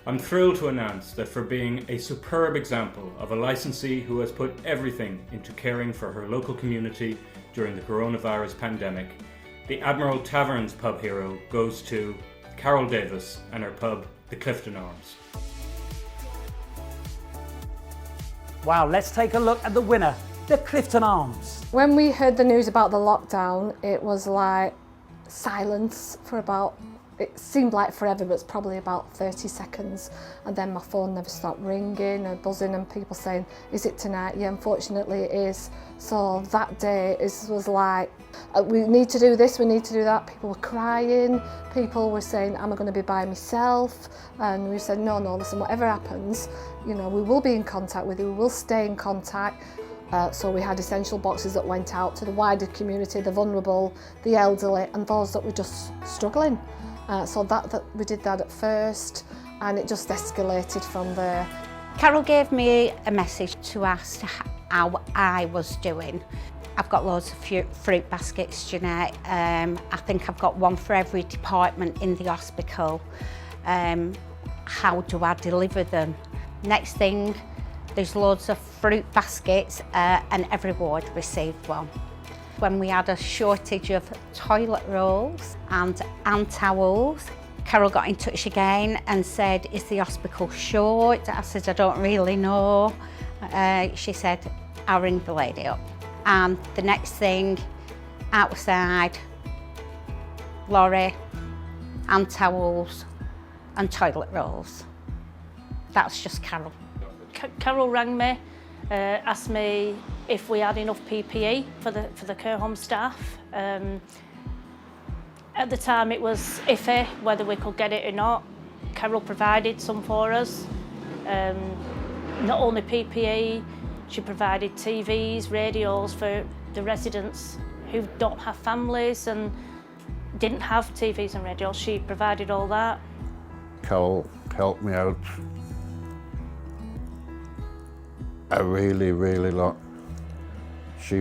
I'm thrilled to announce that for being a superb example of a licensee who has put everything into caring for her local community during the coronavirus pandemic, the Admiral Taverns Pub Hero goes to Carol Davis and her pub, the Clifton Arms. Wow, let's take a look at the winner, the Clifton Arms. When we heard the news about the lockdown, it was like silence for about, it seemed like forever, but it's probably about 30 seconds. And then my phone never stopped ringing and buzzing and people saying, is it tonight? Yeah, unfortunately it is. So that day was like, we need to do this, we need to do that. People were crying, people were saying, am I going to be by myself? And we said, no, listen, whatever happens, you know, we will be in contact with you, we will stay in contact. So we had essential boxes that went out to the wider community, the vulnerable, the elderly, and those that were just struggling. So that we did that at first, and it just escalated from there. Carol gave me a message to ask how I was doing. I've got loads of fruit baskets, Jeanette. I think I've got one for every department in the hospital. How do I deliver them? Next thing, There's loads of fruit baskets and every ward received one. When we had a shortage of toilet rolls and hand towels, Carol got in touch again and said, is the hospital short? I said, I don't really know. She said, I'll ring the lady up. And the next thing, outside, lorry, hand towels and toilet rolls. That's just Carol. Carol rang me, asked me if we had enough PPE for the care home staff. At the time it was iffy whether we could get it or not. Carol provided some for us. Not only PPE, she provided TVs, radios for the residents who don't have families and didn't have TVs and radios. She provided all that. Carol helped me out a really lot. She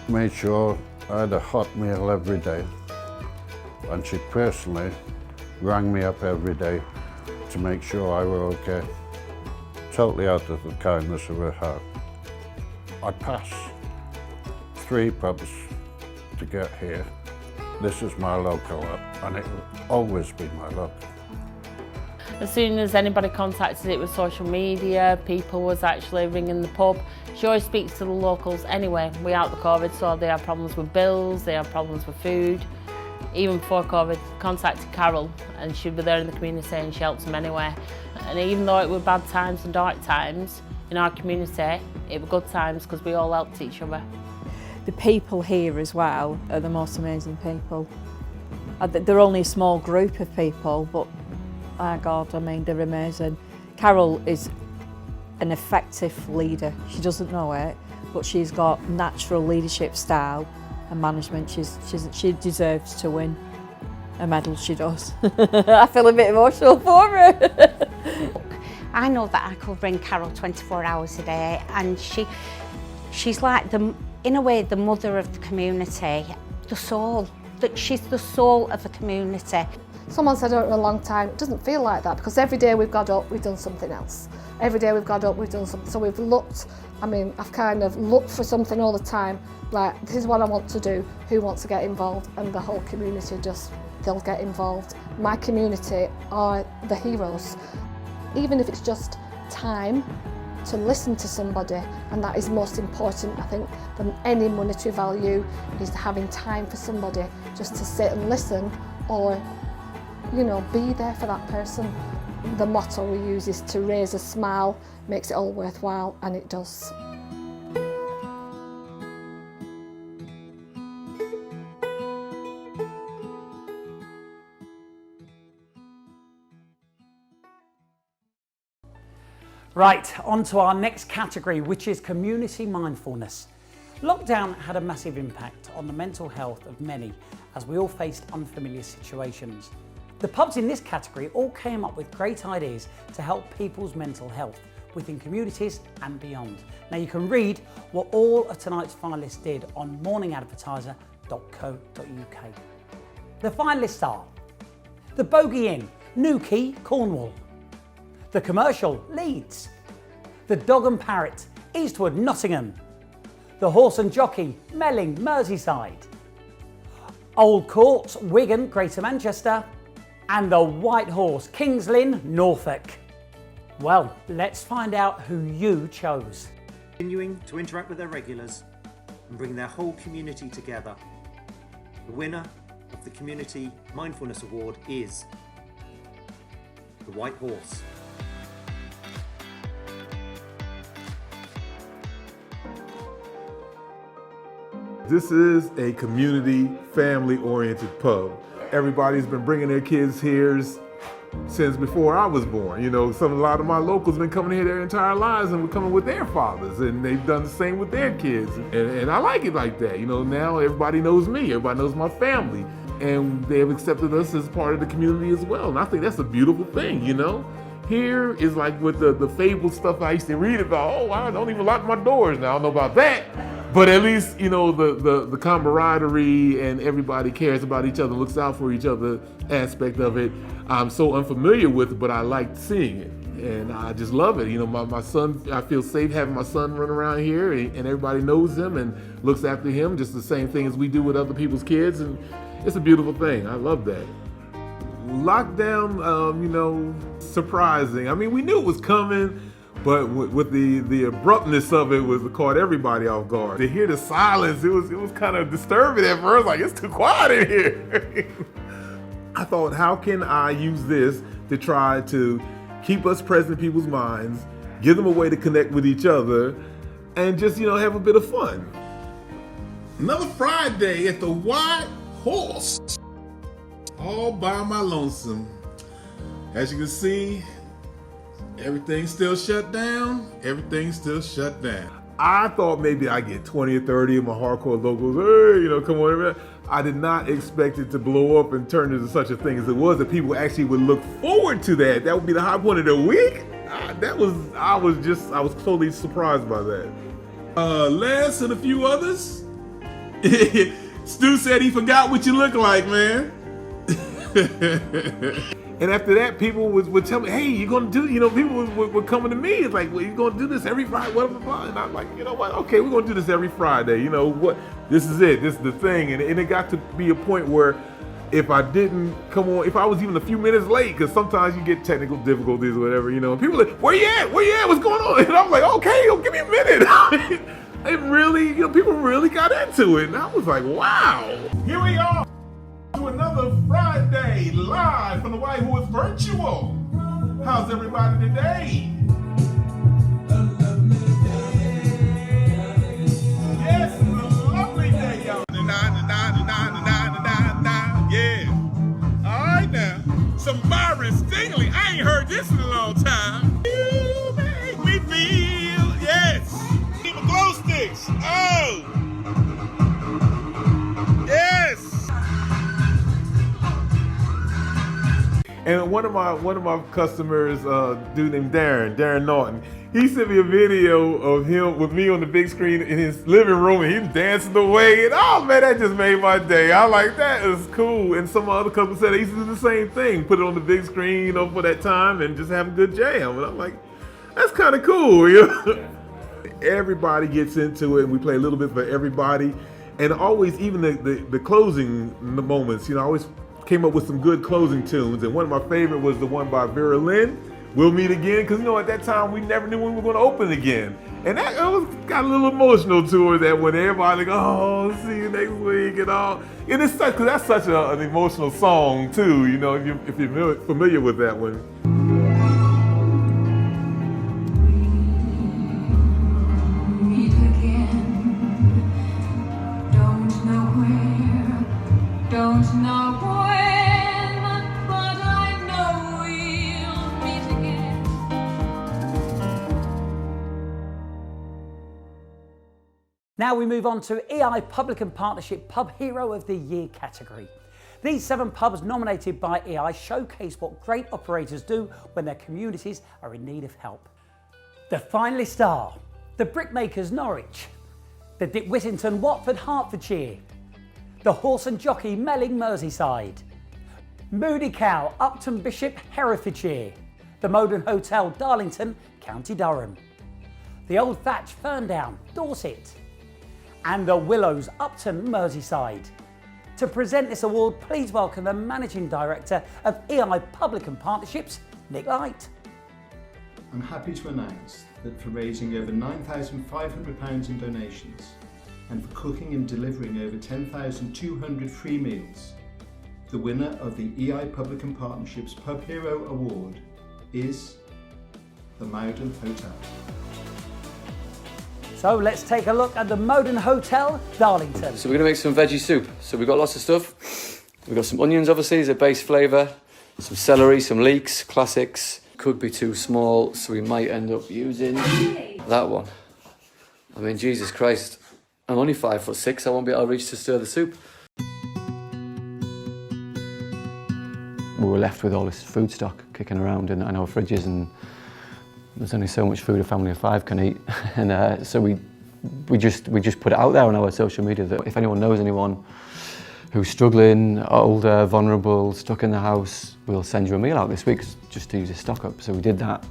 made sure I had a hot meal every day, and she personally rang me up every day to make sure I were okay, totally out of the kindness of her heart. I passed 3 pubs to get here. This is my local up, and it will always be my local. As soon as anybody contacted it with social media, people was actually ringing the pub. She always speaks to the locals anyway. We're out the COVID, so they have problems with bills, they have problems with food. Even before COVID, contacted Carol and she'd be there in the community and she helps them anyway. And even though it were bad times and dark times, in our community, it were good times because we all helped each other. The people here as well are the most amazing people. They're only a small group of people, but my God, I mean, they're amazing. Carol is an effective leader. She doesn't know it, but she's got natural leadership style and management. She deserves to win a medal, she does. I feel a bit emotional for her. I know that I could ring Carol 24 hours a day, and she's like, in a way, the mother of the community, the soul. She's the soul of the community. Someone said over a long time, it doesn't feel like that, because every day we've got up, we've done something else. Every day we've got up, we've done something. So we've looked, I've kind of looked for something all the time, like, this is what I want to do, who wants to get involved? And the whole community they'll get involved. My community are the heroes. Even if it's just time to listen to somebody, and that is most important, I think, than any monetary value, is having time for somebody just to sit and listen, or be there for that person. The motto we use is to raise a smile, makes it all worthwhile, and it does. Right, on to our next category, which is community mindfulness. Lockdown had a massive impact on the mental health of many as we all faced unfamiliar situations. The pubs in this category all came up with great ideas to help people's mental health within communities and beyond. Now you can read what all of tonight's finalists did on morningadvertiser.co.uk. The finalists are the Bogey Inn, Newquay, Cornwall; the Commercial, Leeds; the Dog and Parrot, Eastwood, Nottingham; the Horse and Jockey, Melling, Merseyside; Old Court, Wigan, Greater Manchester; and the White Horse, Kings Lynn, Norfolk. Well, let's find out who you chose. Continuing to interact with their regulars and bring their whole community together. The winner of the Community Mindfulness Award is the White Horse. This is a community, family-oriented pub. Everybody's been bringing their kids here since before I was born. A lot of my locals have been coming here their entire lives and were coming with their fathers, and they've done the same with their kids. And I like it like that. Now everybody knows me, everybody knows my family, and they have accepted us as part of the community as well. And I think that's a beautiful thing, Here is like with the fable stuff I used to read about. Oh, I don't even lock my doors now. I don't know about that. But at least, the camaraderie and everybody cares about each other, looks out for each other aspect of it, I'm so unfamiliar with, but I liked seeing it. and I just love it. You know, my son, I feel safe having my son run around here, and everybody knows him and looks after him, just the same thing as we do with other people's kids, and it's a beautiful thing. I love that. Lockdown, you know, surprising. I mean, we knew it was coming, but with the abruptness of it was caught everybody off guard. To hear the silence, it was kind of disturbing at first, like it's too quiet in here. I thought, how can I use this to try to keep us present in people's minds, give them a way to connect with each other, and just, you know, have a bit of fun. Another Friday at the White Horse, all by my lonesome. As you can see, everything's still shut down. Everything's still shut down. I thought maybe I get 20 or 30 of my hardcore locals, hey, you know, come on. I did not expect it to blow up and turn into such a thing as it was, that people actually would look forward to that. That would be the high point of the week. I was totally surprised by that. Les and a few others. Stu said he forgot what you look like, man. And after that, people would tell me, hey, you're gonna do, you know, people were coming to me. It's like, well, you're gonna do this every Friday, whatever. And I'm like, you know what? Okay, we're gonna do this every Friday. You know what? This is it. This is the thing. And it got to be a point where if I didn't come on, if I was even a few minutes late, because sometimes you get technical difficulties or whatever, you know, and people are like, where you at? Where you at? What's going on? And I'm like, okay, give me a minute. It really, you know, people really got into it. And I was like, wow. Here we are. To another Friday live from the White Horse Virtual. How's everybody today? Yes, it's a lovely day, y'all. Yeah. All right now. Some Byron Stingley. I ain't heard this in a long time. You make me feel, yes. Even glow sticks. Oh. Yes. And one of my customers, dude named Darren Norton, he sent me a video of him with me on the big screen in his living room, and he's dancing away. And oh man, that just made my day. I like, that is cool. And some other customers said they used to do the same thing, put it on the big screen, you know, for that time, and just have a good jam. And I'm like, that's kind of cool, you know. Everybody gets into it, and we play a little bit for everybody, and always, even the closing moments, you know, I always came up with some good closing tunes, and one of my favorite was the one by Vera Lynn, We'll Meet Again, because you know at that time we never knew when we were going to open again, and that got a little emotional to it, that when everybody like, oh, see you next week and all, and it's such, because that's such an emotional song too, you know, if you're familiar with that one. Don't know when, but I know we'll meet again. Now we move on to EI Public and Partnership Pub Hero of the Year category. These 7 pubs nominated by EI showcase what great operators do when their communities are in need of help. The finalists are the Brickmakers Norwich, the Dick Whittington Watford Hertfordshire, the Horse and Jockey Melling Merseyside, Moody Cow Upton Bishop Herefordshire, the Modern Hotel Darlington County Durham, the Old Thatch Ferndown Dorset, and the Willows Upton Merseyside. To present this award, please welcome the Managing Director of EI Public and Partnerships, Nick Light. I'm happy to announce that for raising over £9,500 in donations, and for cooking and delivering over 10,200 free meals, the winner of the EI Public and Partnerships Pub Hero Award is the Mowden Hotel. So let's take a look at the Modern Hotel Darlington. So we're going to make some veggie soup. So we've got lots of stuff. We've got some onions, obviously, as a base flavour, some celery, some leeks, classics. Could be too small, so we might end up using that one. I mean, Jesus Christ. I'm only 5'6", I won't be able to reach to stir the soup. We were left with all this food stock kicking around in our fridges, and there's only so much food a family of 5 can eat. And so we just put it out there on our social media that if anyone knows anyone who's struggling, older, vulnerable, stuck in the house, we'll send you a meal out this week just to use a stock up. So we did that.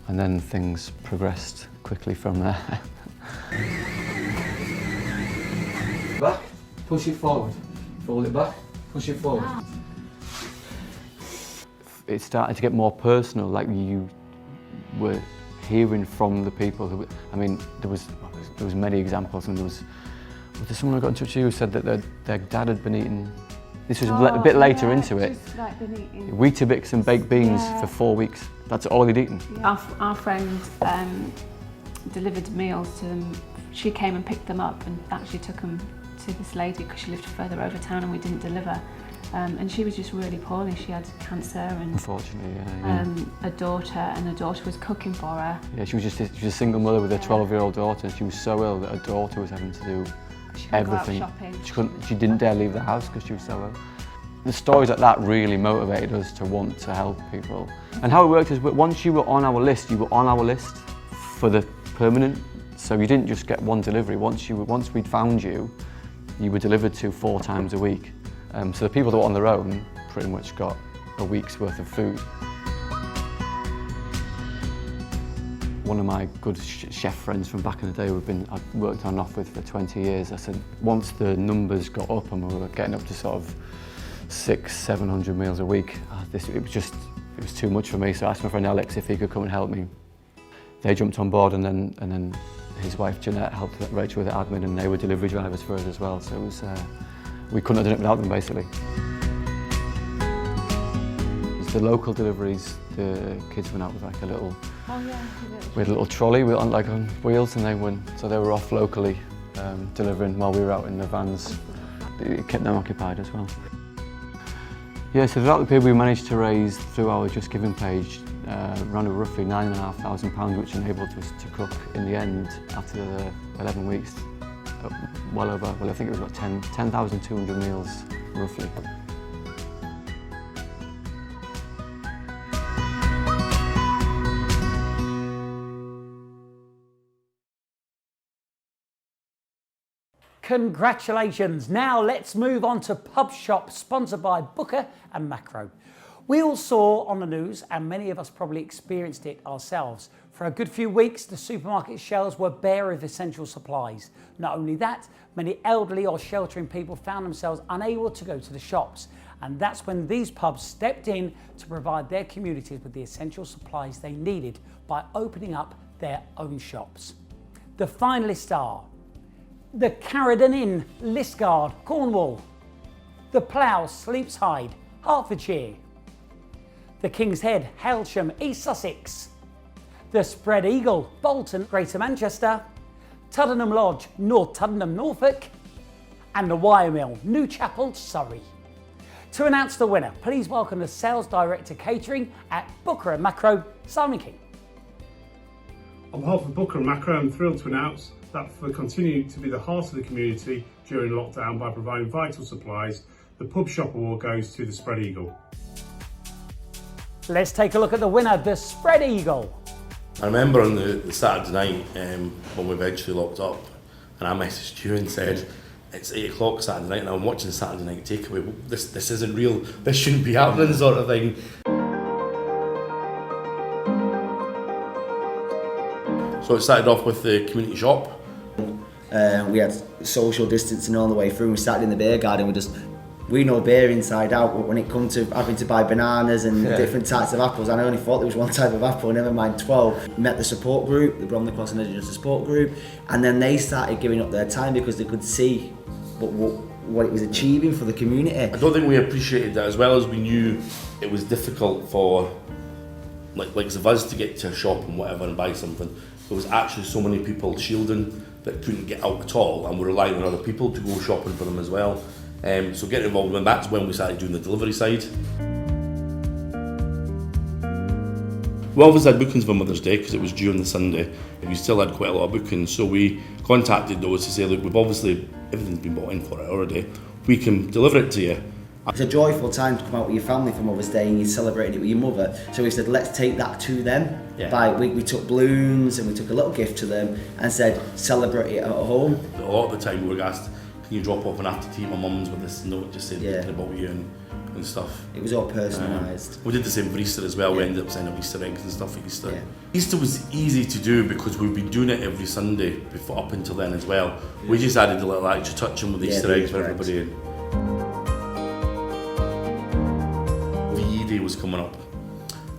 And then things progressed quickly from there. Back, push it forward, fold it back, push it forward. It started to get more personal, like you were hearing from the people who, I mean, there was many examples, and there was someone who got in touch with you who said that their dad had been eating, this was a bit later into it, Weetabix and baked beans for 4 weeks. That's all he'd eaten. Our friend delivered meals to them. She came and picked them up and actually took them to this lady because she lived further over town and we didn't deliver. And she was just really poorly. She had cancer and unfortunately, a daughter, and the daughter was cooking for her. Yeah, she was a single mother with a 12-year-old daughter, and she was so ill that her daughter was having to do everything. She didn't dare leave the house because she was so ill. The stories like that really motivated us to want to help people. And how it worked is, once you were on our list, you were on our list for the permanent. So you didn't just get one delivery. Once we'd found you, you were delivered to 4 times a week. So the people that were on their own pretty much got a week's worth of food. One of my good chef friends from back in the day I've worked on and off with for 20 years, I said once the numbers got up and we were getting up to sort of 600-700 meals a week, it was too much for me, so I asked my friend Alex if he could come and help me. They jumped on board, and then his wife Jeanette helped Rachel with the admin, and they were delivery drivers for us as well, so it was, we couldn't have done it without them, basically. The local deliveries, the kids went out with like a little, we had a little trolley on wheels, and they were off locally delivering while we were out in the vans. It kept them occupied as well. Yeah, so throughout the period we managed to raise through our Just Giving page around roughly £9,500, which enabled us to cook in the end after the 11 weeks. Well over, I think it was about 10,200 meals, roughly. Congratulations. Now let's move on to Pub Shop, sponsored by Booker and Macro. We all saw on the news, and many of us probably experienced it ourselves. For a good few weeks, the supermarket shelves were bare of essential supplies. Not only that, many elderly or sheltering people found themselves unable to go to the shops. And that's when these pubs stepped in to provide their communities with the essential supplies they needed by opening up their own shops. The finalists are the Carradon Inn, Liskeard, Cornwall; the Plough, Sleepside, Hertfordshire; the King's Head, Hailsham, East Sussex; the Spread Eagle, Bolton, Greater Manchester; Tuddenham Lodge, North Tuddenham, Norfolk; and the Wire Mill, Newchapel, Surrey. To announce the winner, please welcome the Sales Director Catering at Booker and Macro, Simon King. On behalf of Booker and Macro, I'm thrilled to announce that for continuing to be the heart of the community during lockdown by providing vital supplies, the Pub Shop Award goes to the Spread Eagle. Let's take a look at the winner, the Spread Eagle. I remember on the Saturday night when we eventually locked up, and I messaged you and said, it's 8 o'clock Saturday night and I'm watching Saturday Night Takeaway. This isn't real, this shouldn't be happening, sort of thing. So it started off with the community shop. We had social distancing all the way through. We sat in the beer garden. We know beer inside out, but when it comes to having to buy bananas and different types of apples, I only thought there was one type of apple, never mind 12. Met the support group, the Bromley Cross and Edinburgh support group, and then they started giving up their time because they could see what it was achieving for the community. I don't think we appreciated that as well as we knew it was difficult for like of us to get to a shop and whatever and buy something. There was actually so many people shielding that couldn't get out at all and were relying on other people to go shopping for them as well. So getting involved, and that's when we started doing the delivery side. We obviously had bookings for Mother's Day because it was due on the Sunday. We still had quite a lot of bookings, so we contacted those to say, look, everything's been bought in for it already. We can deliver it to you. It's a joyful time to come out with your family for Mother's Day and you celebrated it with your mother. So we said, let's take that to them. Yeah. We took balloons and we took a little gift to them and said, celebrate it at home. A lot of the time we were asked, can you drop off an after tea at my mum's with this note just saying thinking about you, and and stuff. It was all personalised. We did the same for Easter as well. We ended up sending Easter eggs and stuff for Easter. Easter was easy to do because we've been doing it every Sunday before up until then as well. We just added a little extra touch in with the Easter eggs for everybody. VE Day was coming up,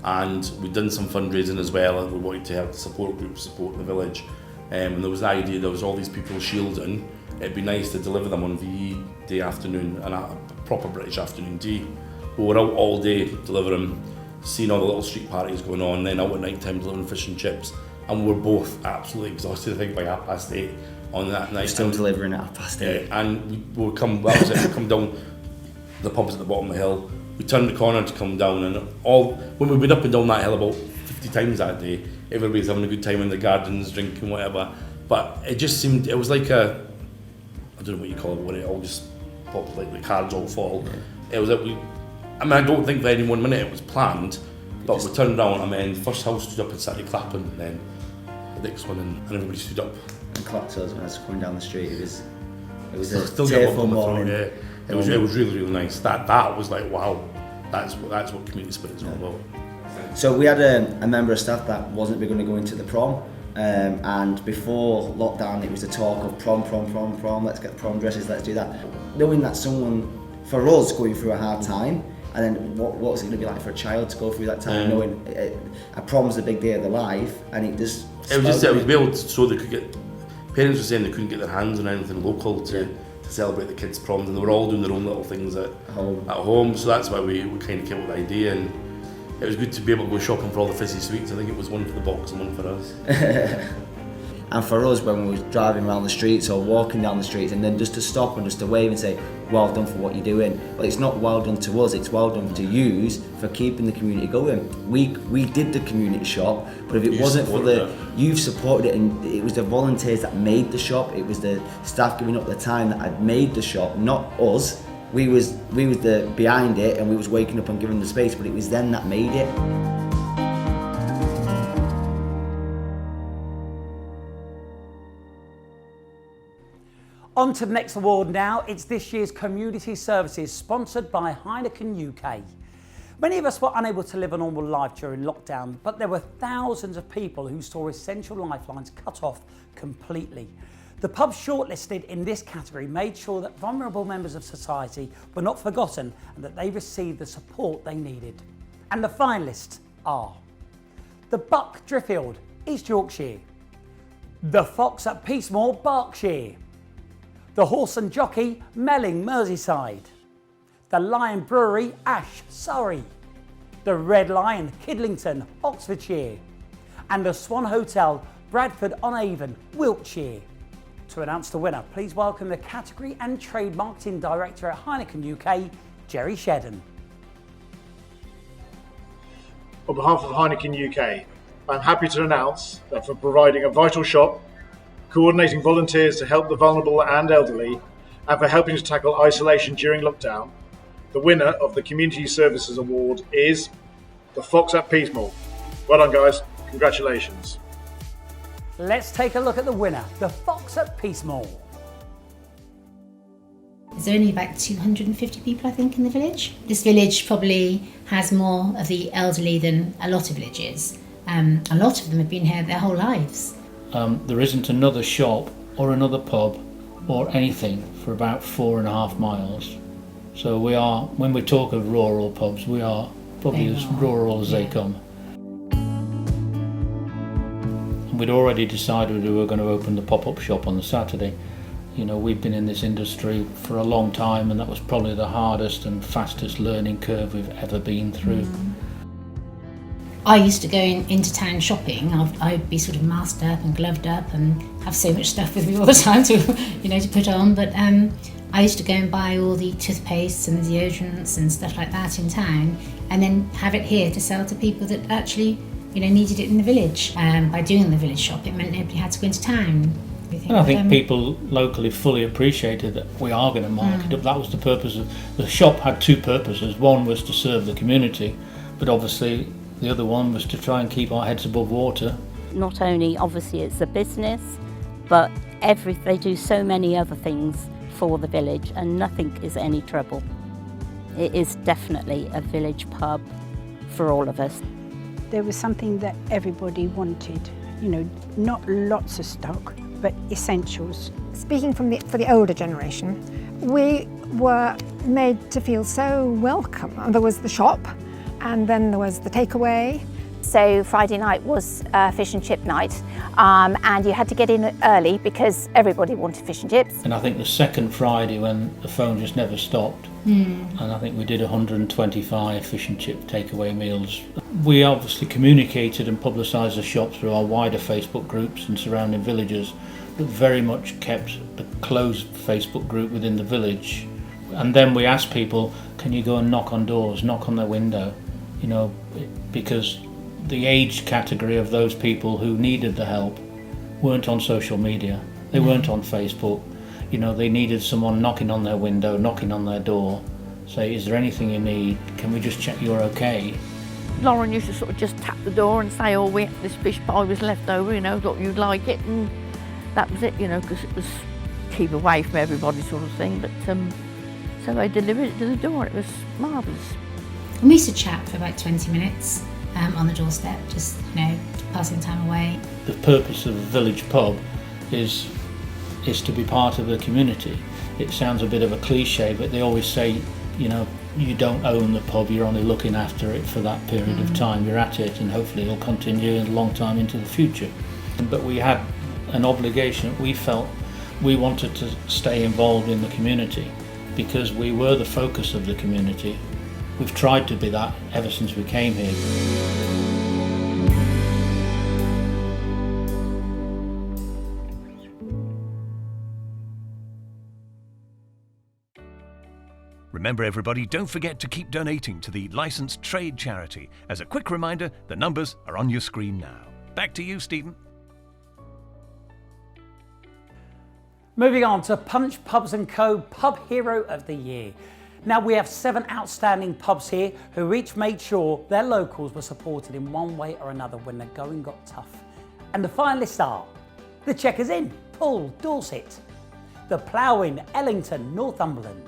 and we'd done some fundraising as well, and we wanted to help the support groups support the village. And there was the idea there was all these people shielding. It'd be nice to deliver them on VE Day afternoon, and a proper British afternoon tea. We were out all day delivering, seeing all the little street parties going on, then out at night time delivering fish and chips, and we were both absolutely exhausted, I think, by 8:30 on that night. Still delivering at 8:30. And we would come, that was it, we'd come down, the pub's at the bottom of the hill, we turned the corner to come down, and when we'd been up and down that hill about 50 times that day, everybody's having a good time in the gardens, drinking, whatever, but it just seemed, it was like a, I don't know what you call it, when it all just pops, like the cards all fall. It was like I don't think for any 1 minute it was planned, but we turned around and then the first house stood up and started clapping, and then the next one, and everybody stood up. And clapped us when I was coming down the street. It was a still tearful morning. It was really, really nice. That was like, wow, that's what community spirit is all about. So we had a member of staff that wasn't going to go into the prom. And before lockdown, it was the talk of prom, let's get prom dresses, let's do that. Knowing that someone, for us, going through a hard time, and then what's it going to be like for a child to go through that time, knowing a prom's a big day of their life, and it just... It was to be able to, so they could get... Parents were saying they couldn't get their hands on anything local to celebrate the kids' proms, and they were all doing their own little things at home, so that's why we kind of came up with the idea, and it was good to be able to go shopping for all the fizzy sweets. I think it was one for the box and one for us. And for us, when we were driving around the streets or walking down the streets, and then just to stop and just to wave and say, well done for what you're doing. Well, it's not well done to us, it's well done to yous for keeping the community going. We did the community shop, but if it wasn't for you've supported it, and it was the volunteers that made the shop, it was the staff giving up the time that had made the shop, not us. We was the behind it, and we was waking up and giving the space, but it was them that made it. On to the next award now. It's this year's Community Services, sponsored by Heineken UK. Many of us were unable to live a normal life during lockdown, but there were thousands of people who saw essential lifelines cut off completely. The pubs shortlisted in this category made sure that vulnerable members of society were not forgotten and that they received the support they needed. And the finalists are the Buck, Driffield, East Yorkshire; the Fox at Peacemoor, Berkshire; the Horse and Jockey, Melling, Merseyside; the Lion Brewery, Ash, Surrey; the Red Lion, Kidlington, Oxfordshire; and the Swan Hotel, Bradford-on-Avon, Wiltshire. To announce the winner, please welcome the Category and Trade Marketing Director at Heineken UK, Jerry Shedden. On behalf of Heineken UK, I'm happy to announce that for providing a vital shop, coordinating volunteers to help the vulnerable and elderly, and for helping to tackle isolation during lockdown, the winner of the Community Services Award is the Fox at Peacemoor. Well done, guys. Congratulations. Let's take a look at the winner, the Fox at Peacemoor. There's only about 250 people, I think, in the village. This village probably has more of the elderly than a lot of villages. A lot of them have been here their whole lives. There isn't another shop or another pub or anything for about 4.5 miles. So we are, when we talk of rural pubs, we are probably as rural as they come. And we'd already decided we were going to open the pop-up shop on the Saturday. You know, we've been in this industry for a long time, and that was probably the hardest and fastest learning curve we've ever been through. I used to go into town shopping. I'd be sort of masked up and gloved up and have so much stuff with me all the time to, to put on. But I used to go and buy all the toothpastes and deodorants and stuff like that in town, and then have it here to sell to people that actually, needed it in the village. By doing the village shop, it meant nobody had to go into town. And I think people locally fully appreciated that we are going to market up. That was the purpose of the shop. Had two purposes. One was to serve the community, but obviously the other one was to try and keep our heads above water. Not only obviously it's a business, but they do so many other things for the village, and nothing is any trouble. It is definitely a village pub for all of us. There was something that everybody wanted, you know, not lots of stock, but essentials. Speaking for the older generation, we were made to feel so welcome. And there was the shop, and then there was the takeaway. So Friday night was fish and chip night, and you had to get in early because everybody wanted fish and chips. And I think the second Friday when the phone just never stopped, and I think we did 125 fish and chip takeaway meals. We obviously communicated and publicised the shop through our wider Facebook groups and surrounding villages, but very much kept the closed Facebook group within the village. And then we asked people, can you go and knock on doors, knock on their window, you know, because the age category of those people who needed the help weren't on social media, they weren't on Facebook, you know, they needed someone knocking on their window, knocking on their door, say, is there anything you need, can we just check you're okay? Lauren used to sort of just tap the door and say, oh, this fish pie was left over, you know, thought you'd like it, and that was it, you know, because it was keep away from everybody sort of thing, but so they delivered it to the door, it was marvellous. We used to chat for about 20 minutes on the doorstep, just, you know, passing time away. The purpose of a village pub is to be part of the community. It sounds a bit of a cliche, but they always say, you know, you don't own the pub, you're only looking after it for that period of time you're at it, and hopefully it'll continue a long time into the future. But we had an obligation, we felt we wanted to stay involved in the community because we were the focus of the community. We've tried to be that ever since we came here. Remember everybody, don't forget to keep donating to the licensed trade charity. As a quick reminder, the numbers are on your screen now. Back to you, Stephen. Moving on to Punch Pubs & Co. Pub Hero of the Year. Now we have 7 outstanding pubs here who each made sure their locals were supported in one way or another when the going got tough. And the finalists are the Checkers Inn, Poole, Dorset, the Plough Inn, Ellington, Northumberland,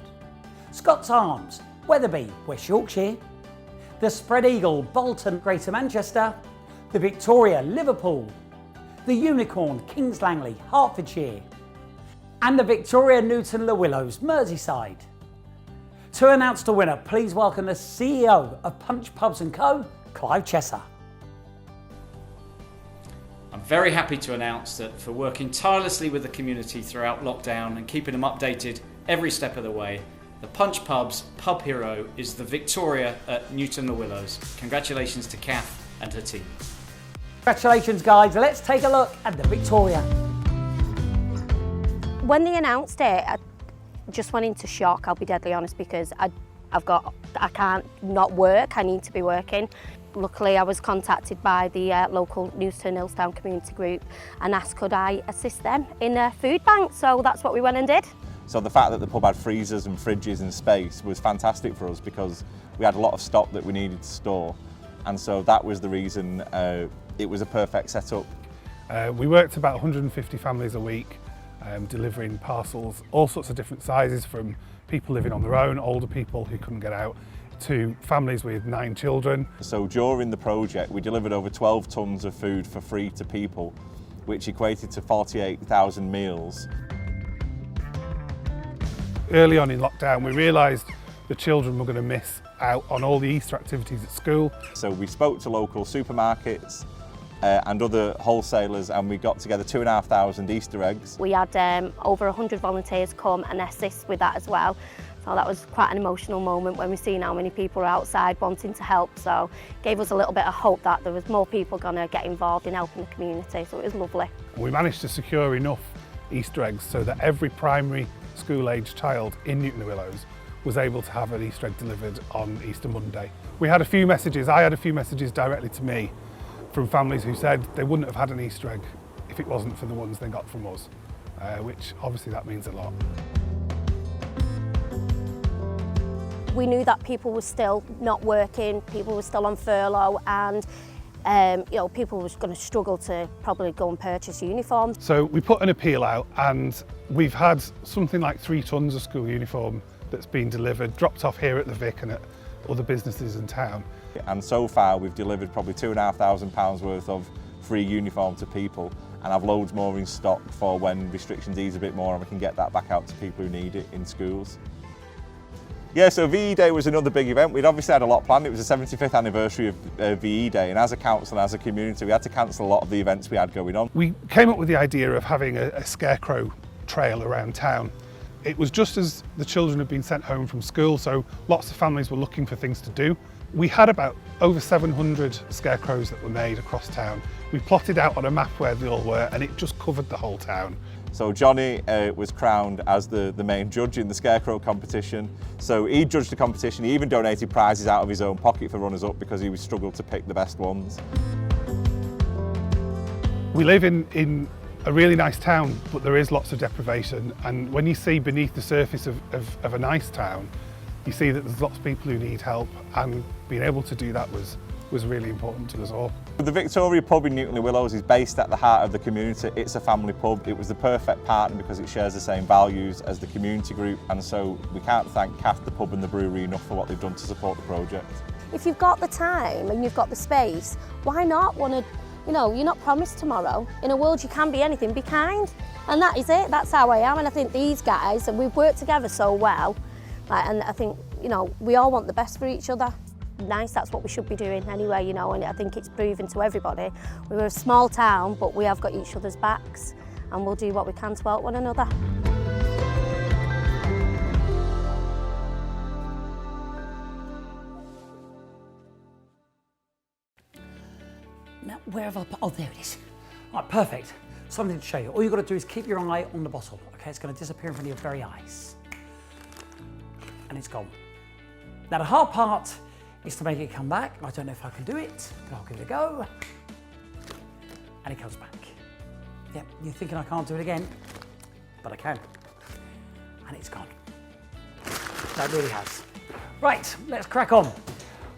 Scott's Arms, Wetherby, West Yorkshire, the Spread Eagle, Bolton, Greater Manchester, the Victoria, Liverpool, the Unicorn, Kings Langley, Hertfordshire, and the Victoria, Newton Le Willows, Merseyside. To announce the winner, please welcome the CEO of Punch Pubs & Co, Clive Chesser. I'm very happy to announce that for working tirelessly with the community throughout lockdown and keeping them updated every step of the way, the Punch Pubs Pub Hero is the Victoria at Newton Le Willows. Congratulations to Kath and her team. Congratulations guys, let's take a look at the Victoria. When they announced it, I just went into shock, I'll be deadly honest, because I can't not work, I need to be working. Luckily I was contacted by the local Newton Hillstown community group and asked could I assist them in a food bank, so that's what we went and did. So the fact that the pub had freezers and fridges and space was fantastic for us because we had a lot of stock that we needed to store, and so that was the reason it was a perfect setup. We worked about 150 families a week, delivering parcels, all sorts of different sizes, from people living on their own, older people who couldn't get out, to families with 9 children. So during the project we delivered over 12 tonnes of food for free to people, which equated to 48,000 meals. Early on in lockdown we realised the children were going to miss out on all the Easter activities at school. So we spoke to local supermarkets and other wholesalers, and we got together 2,500 Easter eggs. We had over 100 volunteers come and assist with that as well. So that was quite an emotional moment when we seen how many people are outside wanting to help. So it gave us a little bit of hope that there was more people going to get involved in helping the community. So it was lovely. We managed to secure enough Easter eggs so that every primary school-aged child in Newton Le Willows was able to have an Easter egg delivered on Easter Monday. We had a few messages, I had a few messages directly to me from families who said they wouldn't have had an Easter egg if it wasn't for the ones they got from us, which obviously that means a lot. We knew that people were still not working, people were still on furlough, and you know, people were going to struggle to probably go and purchase uniforms. So we put an appeal out, and we've had something like 3 tonnes of school uniform that's been delivered, dropped off here at the Vic and at other businesses in town. And so far we've delivered probably £2,500 worth of free uniform to people, and I've loads more in stock for when restrictions ease a bit more and we can get that back out to people who need it in schools. Yeah, so VE Day was another big event. We'd obviously had a lot planned. It was the 75th anniversary of VE Day, and as a council and as a community we had to cancel a lot of the events we had going on. We came up with the idea of having a scarecrow trail around town. It was just as the children had been sent home from school, so lots of families were looking for things to do. We had about over 700 scarecrows that were made across town. We plotted out on a map where they all were, and it just covered the whole town. So Johnny was crowned as the main judge in the scarecrow competition. So he judged the competition, he even donated prizes out of his own pocket for runners-up because he struggled to pick the best ones. We live in a really nice town, but there is lots of deprivation, and when you see beneath the surface of a nice town, you see that there's lots of people who need help, and being able to do that was really important to us all. The Victoria pub in Newton Willows is based at the heart of the community. It's a family pub. It was the perfect partner because it shares the same values as the community group, and so we can't thank Kath, the pub and the brewery enough for what they've done to support the project. If you've got the time and you've got the space, why not want to, you know, you're not promised tomorrow. In a world you can be anything, be kind. And that is it, that's how I am, and I think these guys, and we've worked together so well, and I think, you know, we all want the best for each other. Nice, that's what we should be doing anyway, you know, and I think it's proven to everybody. We're a small town, but we have got each other's backs, and we'll do what we can to help one another. Now, where have I put? Oh, there it is. Right, perfect. Something to show you. All you've got to do is keep your eye on the bottle. Okay, it's going to disappear in front of your very eyes. And it's gone. Now, the hard part is to make it come back. I don't know if I can do it, but I'll give it a go. And it comes back. Yep, you're thinking I can't do it again, but I can. And it's gone. That really has. Right, let's crack on.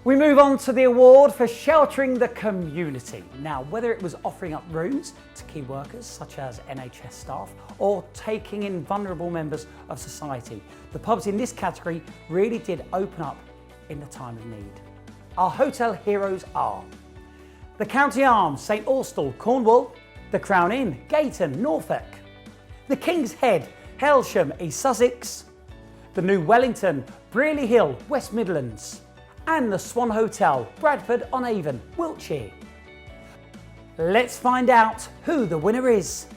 We move on to the award for sheltering the community. Now, whether it was offering up rooms to key workers such as NHS staff or taking in vulnerable members of society, the pubs in this category really did open up in the time of need. Our hotel heroes are the County Arms, St Austell, Cornwall, the Crown Inn, Gayton, Norfolk, the King's Head, Hailsham, East Sussex, the New Wellington, Brearley Hill, West Midlands, and the Swan Hotel, Bradford-on-Avon, Wiltshire. Let's find out who the winner is.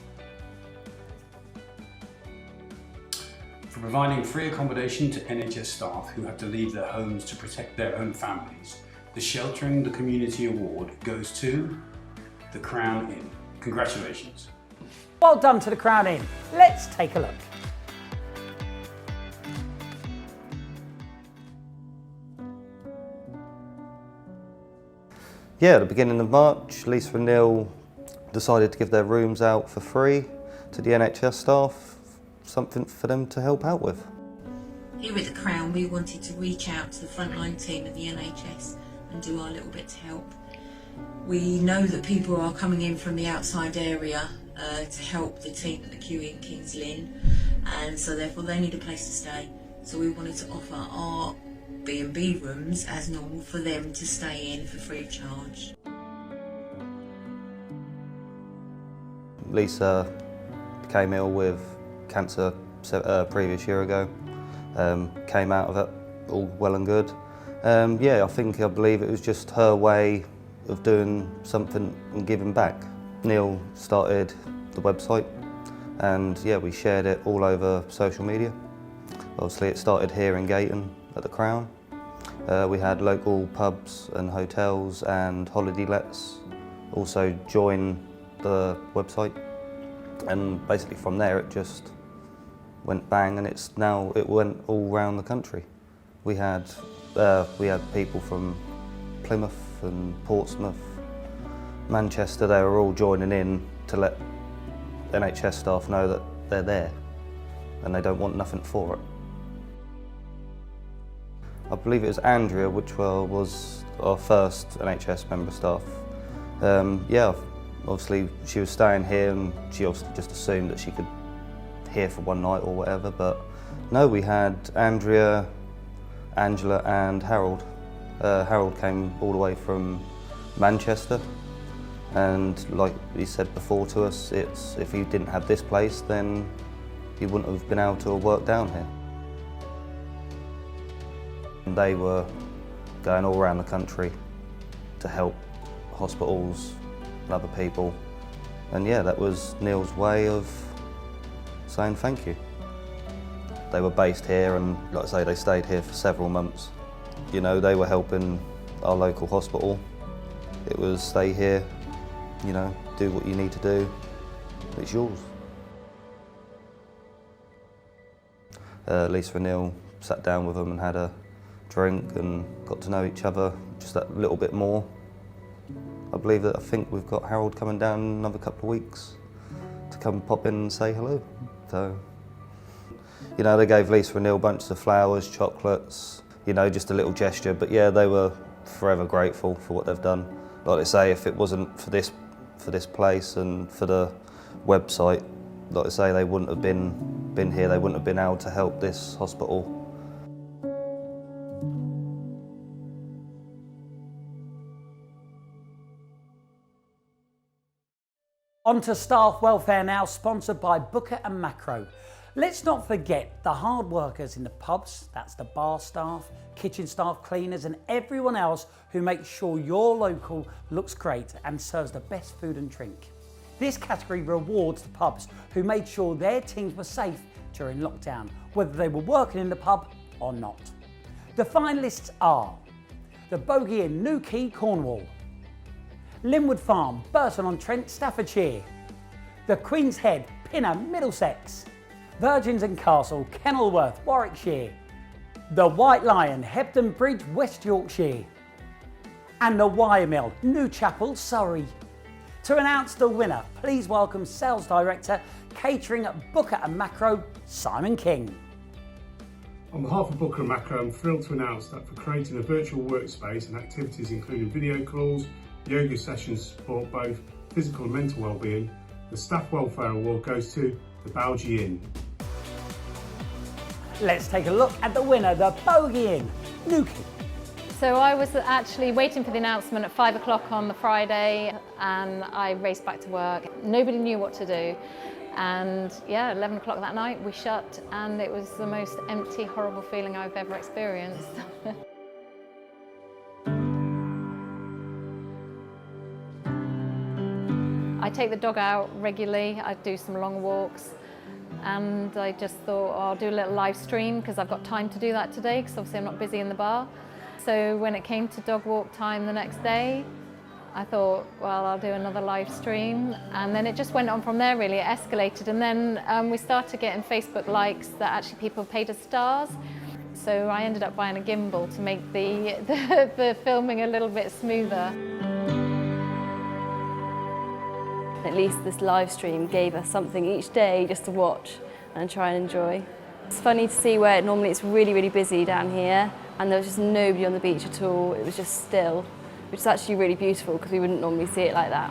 For providing free accommodation to NHS staff who have to leave their homes to protect their own families, the Sheltering the Community Award goes to the Crown Inn. Congratulations. Well done to the Crown Inn. Let's take a look. Yeah, at the beginning of March, Lisa and Neil decided to give their rooms out for free to the NHS staff, something for them to help out with. Here at the Crown, we wanted to reach out to the frontline team of the NHS and do our little bit to help. We know that people are coming in from the outside area to help the team at the QE in Kings Lynn, and so therefore they need a place to stay. So we wanted to offer our B&B rooms as normal for them to stay in for free of charge. Lisa became ill with cancer previous year ago, came out of it all well and good. Yeah, I believe it was just her way of doing something and giving back. Neil started the website and yeah, we shared it all over social media. Obviously it started here in Gayton at the Crown. We had local pubs and hotels and holiday lets also join the website, and basically from there it just went bang, and it went all around the country. We had people from Plymouth and Portsmouth, Manchester. They were all joining in to let NHS staff know that they're there and they don't want nothing for it. I believe it was Andrea, which was our first NHS member of staff. Yeah, obviously she was staying here and she obviously just assumed that she could here for one night or whatever, but No, we had Andrea, Angela and Harold. Harold came all the way from Manchester, and like he said before to us, if he didn't have this place, then he wouldn't have been able to work down here. And they were going all around the country to help hospitals and other people. And yeah, that was Neil's way of saying thank you. They were based here, and like I say, they stayed here for several months. You know, they were helping our local hospital. It was stay here, you know, do what you need to do, it's yours. Lisa and Neil sat down with them and had a drink and got to know each other just that little bit more. I think we've got Harold coming down in another couple of weeks to come pop in and say hello. So, you know, they gave Lisa and Neil bunches of flowers, chocolates, you know, just a little gesture. But yeah, they were forever grateful for what they've done. Like I say, if it wasn't for this place and for the website, like I say, they wouldn't have been here. They wouldn't have been able to help this hospital. On to staff welfare now, sponsored by Booker and Macro. Let's not forget the hard workers in the pubs, that's the bar staff, kitchen staff, cleaners and everyone else who makes sure your local looks great and serves the best food and drink. This category rewards the pubs who made sure their teams were safe during lockdown, whether they were working in the pub or not. The finalists are the Bogey Inn, New Quay, Cornwall, Linwood Farm, Burton-on-Trent, Staffordshire, the Queen's Head, Pinner, Middlesex, Virgins and Castle, Kenilworth, Warwickshire, the White Lion, Hebden Bridge, West Yorkshire, and the Wire Mill, Newchapel, Surrey. To announce the winner, please welcome Sales Director, Catering at Booker and Macro, Simon King. On behalf of Booker and Macro, I'm thrilled to announce that for creating a virtual workspace and activities including video calls, yoga sessions to support both physical and mental well-being, the Staff Welfare Award goes to the Bogey Inn. Let's take a look at the winner, the Bogey Inn, New Quay. So I was actually waiting for the announcement at 5 o'clock on the Friday, and I raced back to work. Nobody knew what to do. And yeah, 11 o'clock that night we shut, and it was the most empty, horrible feeling I've ever experienced. I take the dog out regularly, I do some long walks, and I just thought, oh, I'll do a little live stream because I've got time to do that today because obviously I'm not busy in the bar. So when it came to dog walk time the next day, I thought, well, I'll do another live stream. And then it just went on from there, really. It escalated. And then we started getting Facebook likes that actually people paid us stars. So I ended up buying a gimbal to make the filming a little bit smoother. At least this live stream gave us something each day just to watch and try and enjoy. It's funny to see where normally it's really, really busy down here, and there was just nobody on the beach at all. It was just still, which is actually really beautiful because we wouldn't normally see it like that.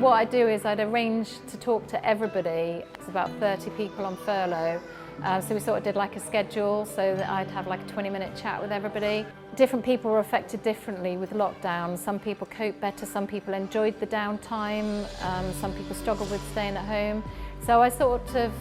What I do is I'd arrange to talk to everybody. It's about 30 people on furlough. So we sort of did like a schedule so that I'd have like a 20-minute chat with everybody. Different people were affected differently with lockdown. Some people coped better, some people enjoyed the downtime, some people struggled with staying at home. So I sort of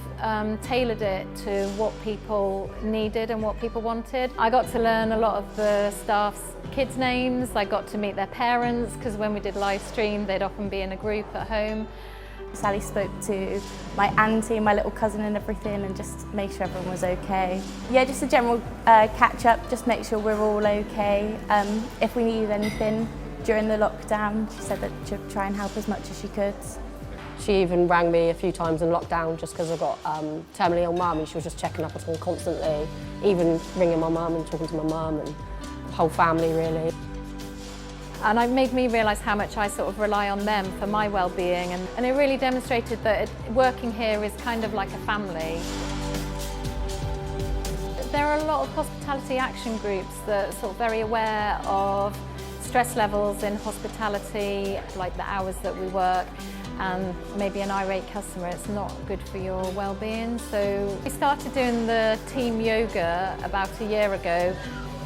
tailored it to what people needed and what people wanted. I got to learn a lot of the staff's kids' names. I got to meet their parents because when we did live stream, they'd often be in a group at home. Sally spoke to my auntie, my little cousin and everything, and just make sure everyone was okay. Yeah, just a general catch up, just make sure we're all okay. If we needed anything during the lockdown, she said that she'd try and help as much as she could. She even rang me a few times in lockdown just because I've got terminally ill mum, and she was just checking up on constantly, even ringing my mum and talking to my mum and the whole family really. And it made me realise how much I sort of rely on them for my well-being, and it really demonstrated that working here is kind of like a family. There are a lot of hospitality action groups that are sort of very aware of stress levels in hospitality, like the hours that we work, and maybe an irate customer, it's not good for your well-being. So we started doing the team yoga about a year ago.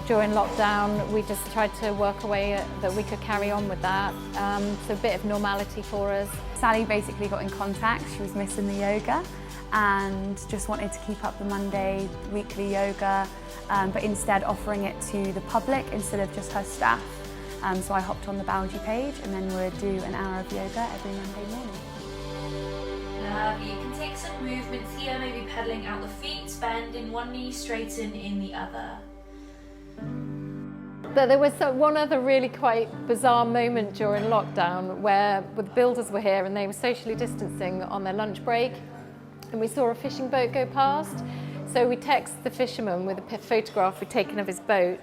During lockdown, we just tried to work a way that we could carry on with that. So a bit of normality for us. Sally basically got in contact. She was missing the yoga and just wanted to keep up the Monday weekly yoga, but instead offering it to the public instead of just her staff. So I hopped on the Boundary page and then we'd do an hour of yoga every Monday morning. You can take some movements here, maybe pedaling out the feet, bending one knee, straighten in the other. But there was one other really quite bizarre moment during lockdown where the builders were here and they were socially distancing on their lunch break, and we saw a fishing boat go past. So we texted the fisherman with a photograph we'd taken of his boat,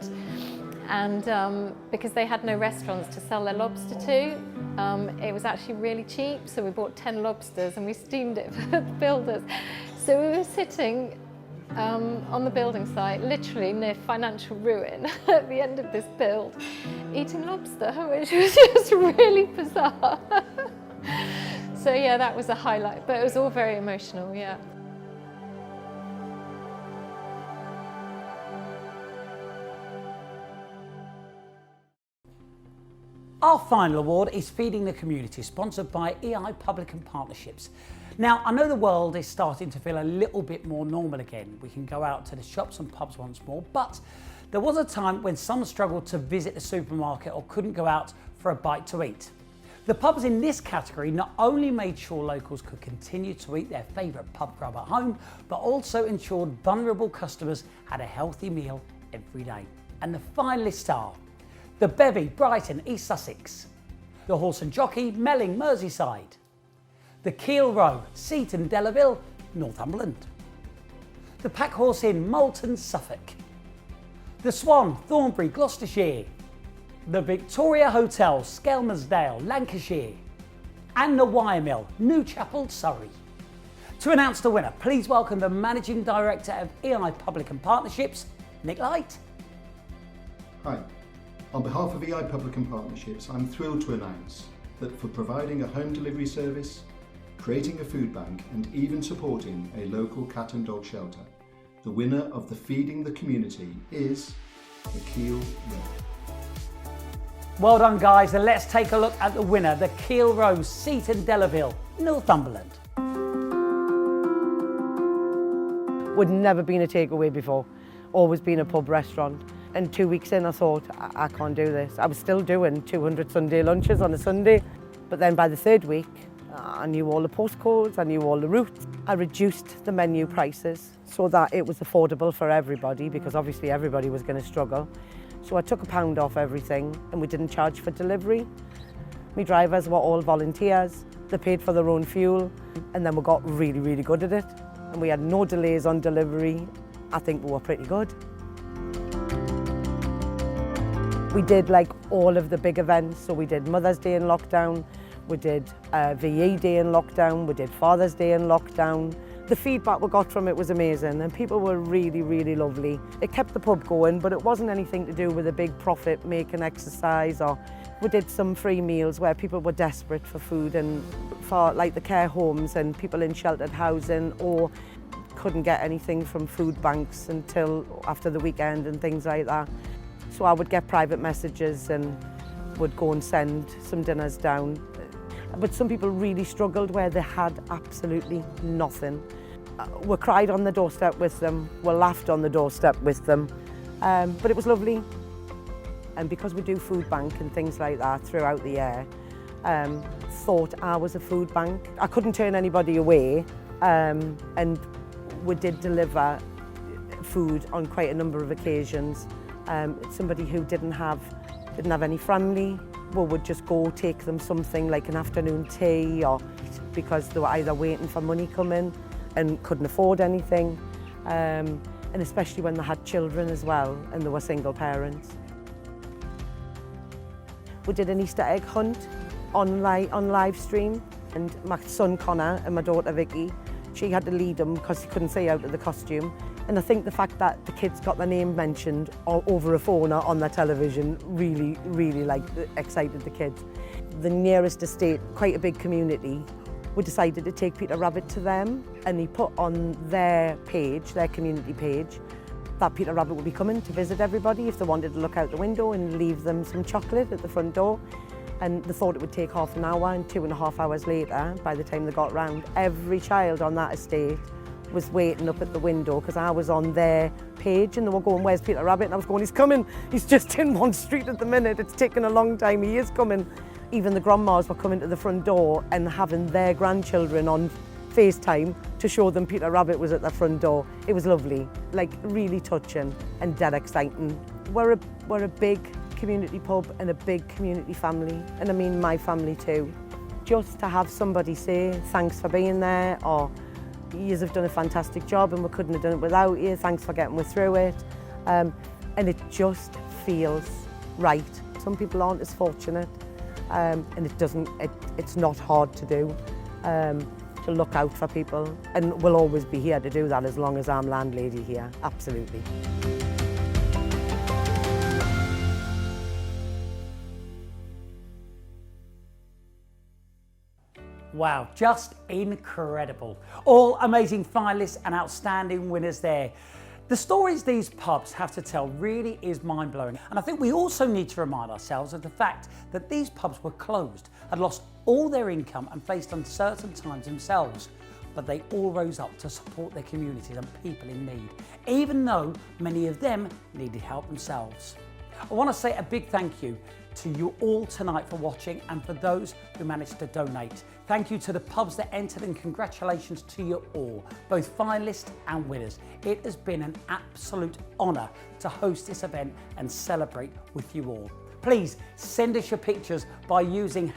and because they had no restaurants to sell their lobster to, it was actually really cheap, so we bought 10 lobsters and we steamed it for the builders. So we were sitting on the building site, literally near financial ruin at the end of this build, eating lobster, which was just really bizarre. So yeah, that was a highlight, but it was all very emotional, yeah. Our final award is Feeding the Community, sponsored by EI Public and Partnerships. Now, I know the world is starting to feel a little bit more normal again. We can go out to the shops and pubs once more, but there was a time when some struggled to visit the supermarket or couldn't go out for a bite to eat. The pubs in this category not only made sure locals could continue to eat their favourite pub grub at home, but also ensured vulnerable customers had a healthy meal every day. And the finalists are the Bevy, Brighton, East Sussex; the Horse and Jockey, Melling, Merseyside; the Keel Row, Seaton, Delaville, Northumberland; the Pack Horse Inn, Moulton, Suffolk; the Swan, Thornbury, Gloucestershire; the Victoria Hotel, Skelmersdale, Lancashire; and the Wire Mill, Newchapel, Surrey. To announce the winner, please welcome the Managing Director of EI Public and Partnerships, Nick Light. Hi. On behalf of EI Public and Partnerships, I'm thrilled to announce that for providing a home delivery service, creating a food bank, and even supporting a local cat and dog shelter, the winner of the Feeding the Community is the Keel Row. Well done, guys, and let's take a look at the winner, the Keel Row, Seaton, Delaville, Northumberland. We'd never been a takeaway before, always been a pub restaurant. And 2 weeks in, I thought, I can't do this. I was still doing 200 Sunday lunches on a Sunday. But then by the third week, I knew all the postcodes, I knew all the routes. I reduced the menu prices so that it was affordable for everybody, because obviously everybody was going to struggle. So I took £1 off everything, and we didn't charge for delivery. My drivers were all volunteers. They paid for their own fuel, and then we got really, really good at it. And we had no delays on delivery. I think we were pretty good. We did like all of the big events, so we did Mother's Day in lockdown, we did VE Day in lockdown, we did Father's Day in lockdown. The feedback we got from it was amazing, and people were really, really lovely. It kept the pub going, but it wasn't anything to do with a big profit making exercise. Or we did some free meals where people were desperate for food, and for like the care homes and people in sheltered housing, or couldn't get anything from food banks until after the weekend and things like that. So I would get private messages and would go and send some dinners down. But some people really struggled where they had absolutely nothing. We cried on the doorstep with them, we laughed on the doorstep with them, but it was lovely. And because we do food bank and things like that throughout the year, thought I was a food bank. I couldn't turn anybody away, and we did deliver food on quite a number of occasions. Somebody who didn't have any family, we would just go take them something like an afternoon tea, or because they were either waiting for money coming and couldn't afford anything, and especially when they had children as well and they were single parents. We did an Easter egg hunt on live stream, and my son Connor and my daughter Vicky, she had to lead them because he couldn't see out of the costume. And I think the fact that the kids got their name mentioned over a phone or on their television really, really excited the kids. The nearest estate, quite a big community, we decided to take Peter Rabbit to them, and he put on their page, their community page, that Peter Rabbit would be coming to visit everybody if they wanted to look out the window and leave them some chocolate at the front door. And they thought it would take half an hour, and 2.5 hours later, by the time they got round, every child on that estate was waiting up at the window because I was on their page and they were going, "Where's Peter Rabbit?" And I was going, "He's coming. He's just in one street at the minute. It's taken a long time. He is coming." Even the grandmas were coming to the front door and having their grandchildren on FaceTime to show them Peter Rabbit was at the front door. It was lovely, like really touching and dead exciting. We're a big community pub and a big community family, and I mean my family too. Just to have somebody say thanks for being there, or you have done a fantastic job and we couldn't have done it without you, thanks for getting me through it, and it just feels right. Some people aren't as fortunate, and it's not hard to do, to look out for people, and we'll always be here to do that as long as I'm landlady here, absolutely. Wow, just incredible. All amazing finalists and outstanding winners there. The stories these pubs have to tell really is mind-blowing. And I think we also need to remind ourselves of the fact that these pubs were closed, had lost all their income and faced uncertain times themselves. But they all rose up to support their communities and people in need, even though many of them needed help themselves. I want to say a big thank you to you all tonight for watching, and for those who managed to donate. Thank you to the pubs that entered, and congratulations to you all, both finalists and winners. It has been an absolute honour to host this event and celebrate with you all. Please send us your pictures by using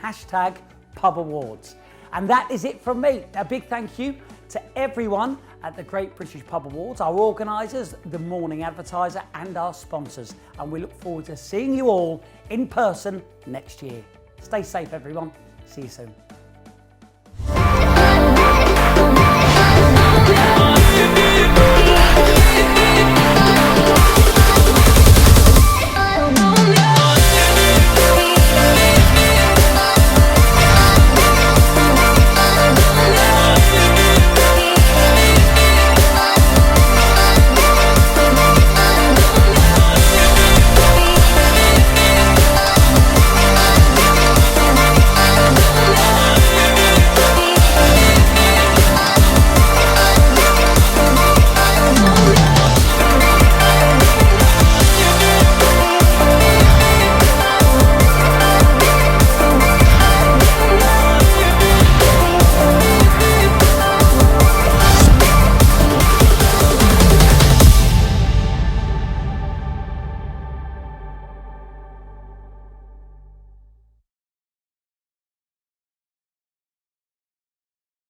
#PubAwards. And that is it from me. A big thank you to everyone at the Great British Pub Awards, our organisers, the Morning Advertiser and our sponsors. And we look forward to seeing you all in person next year. Stay safe everyone. See you soon.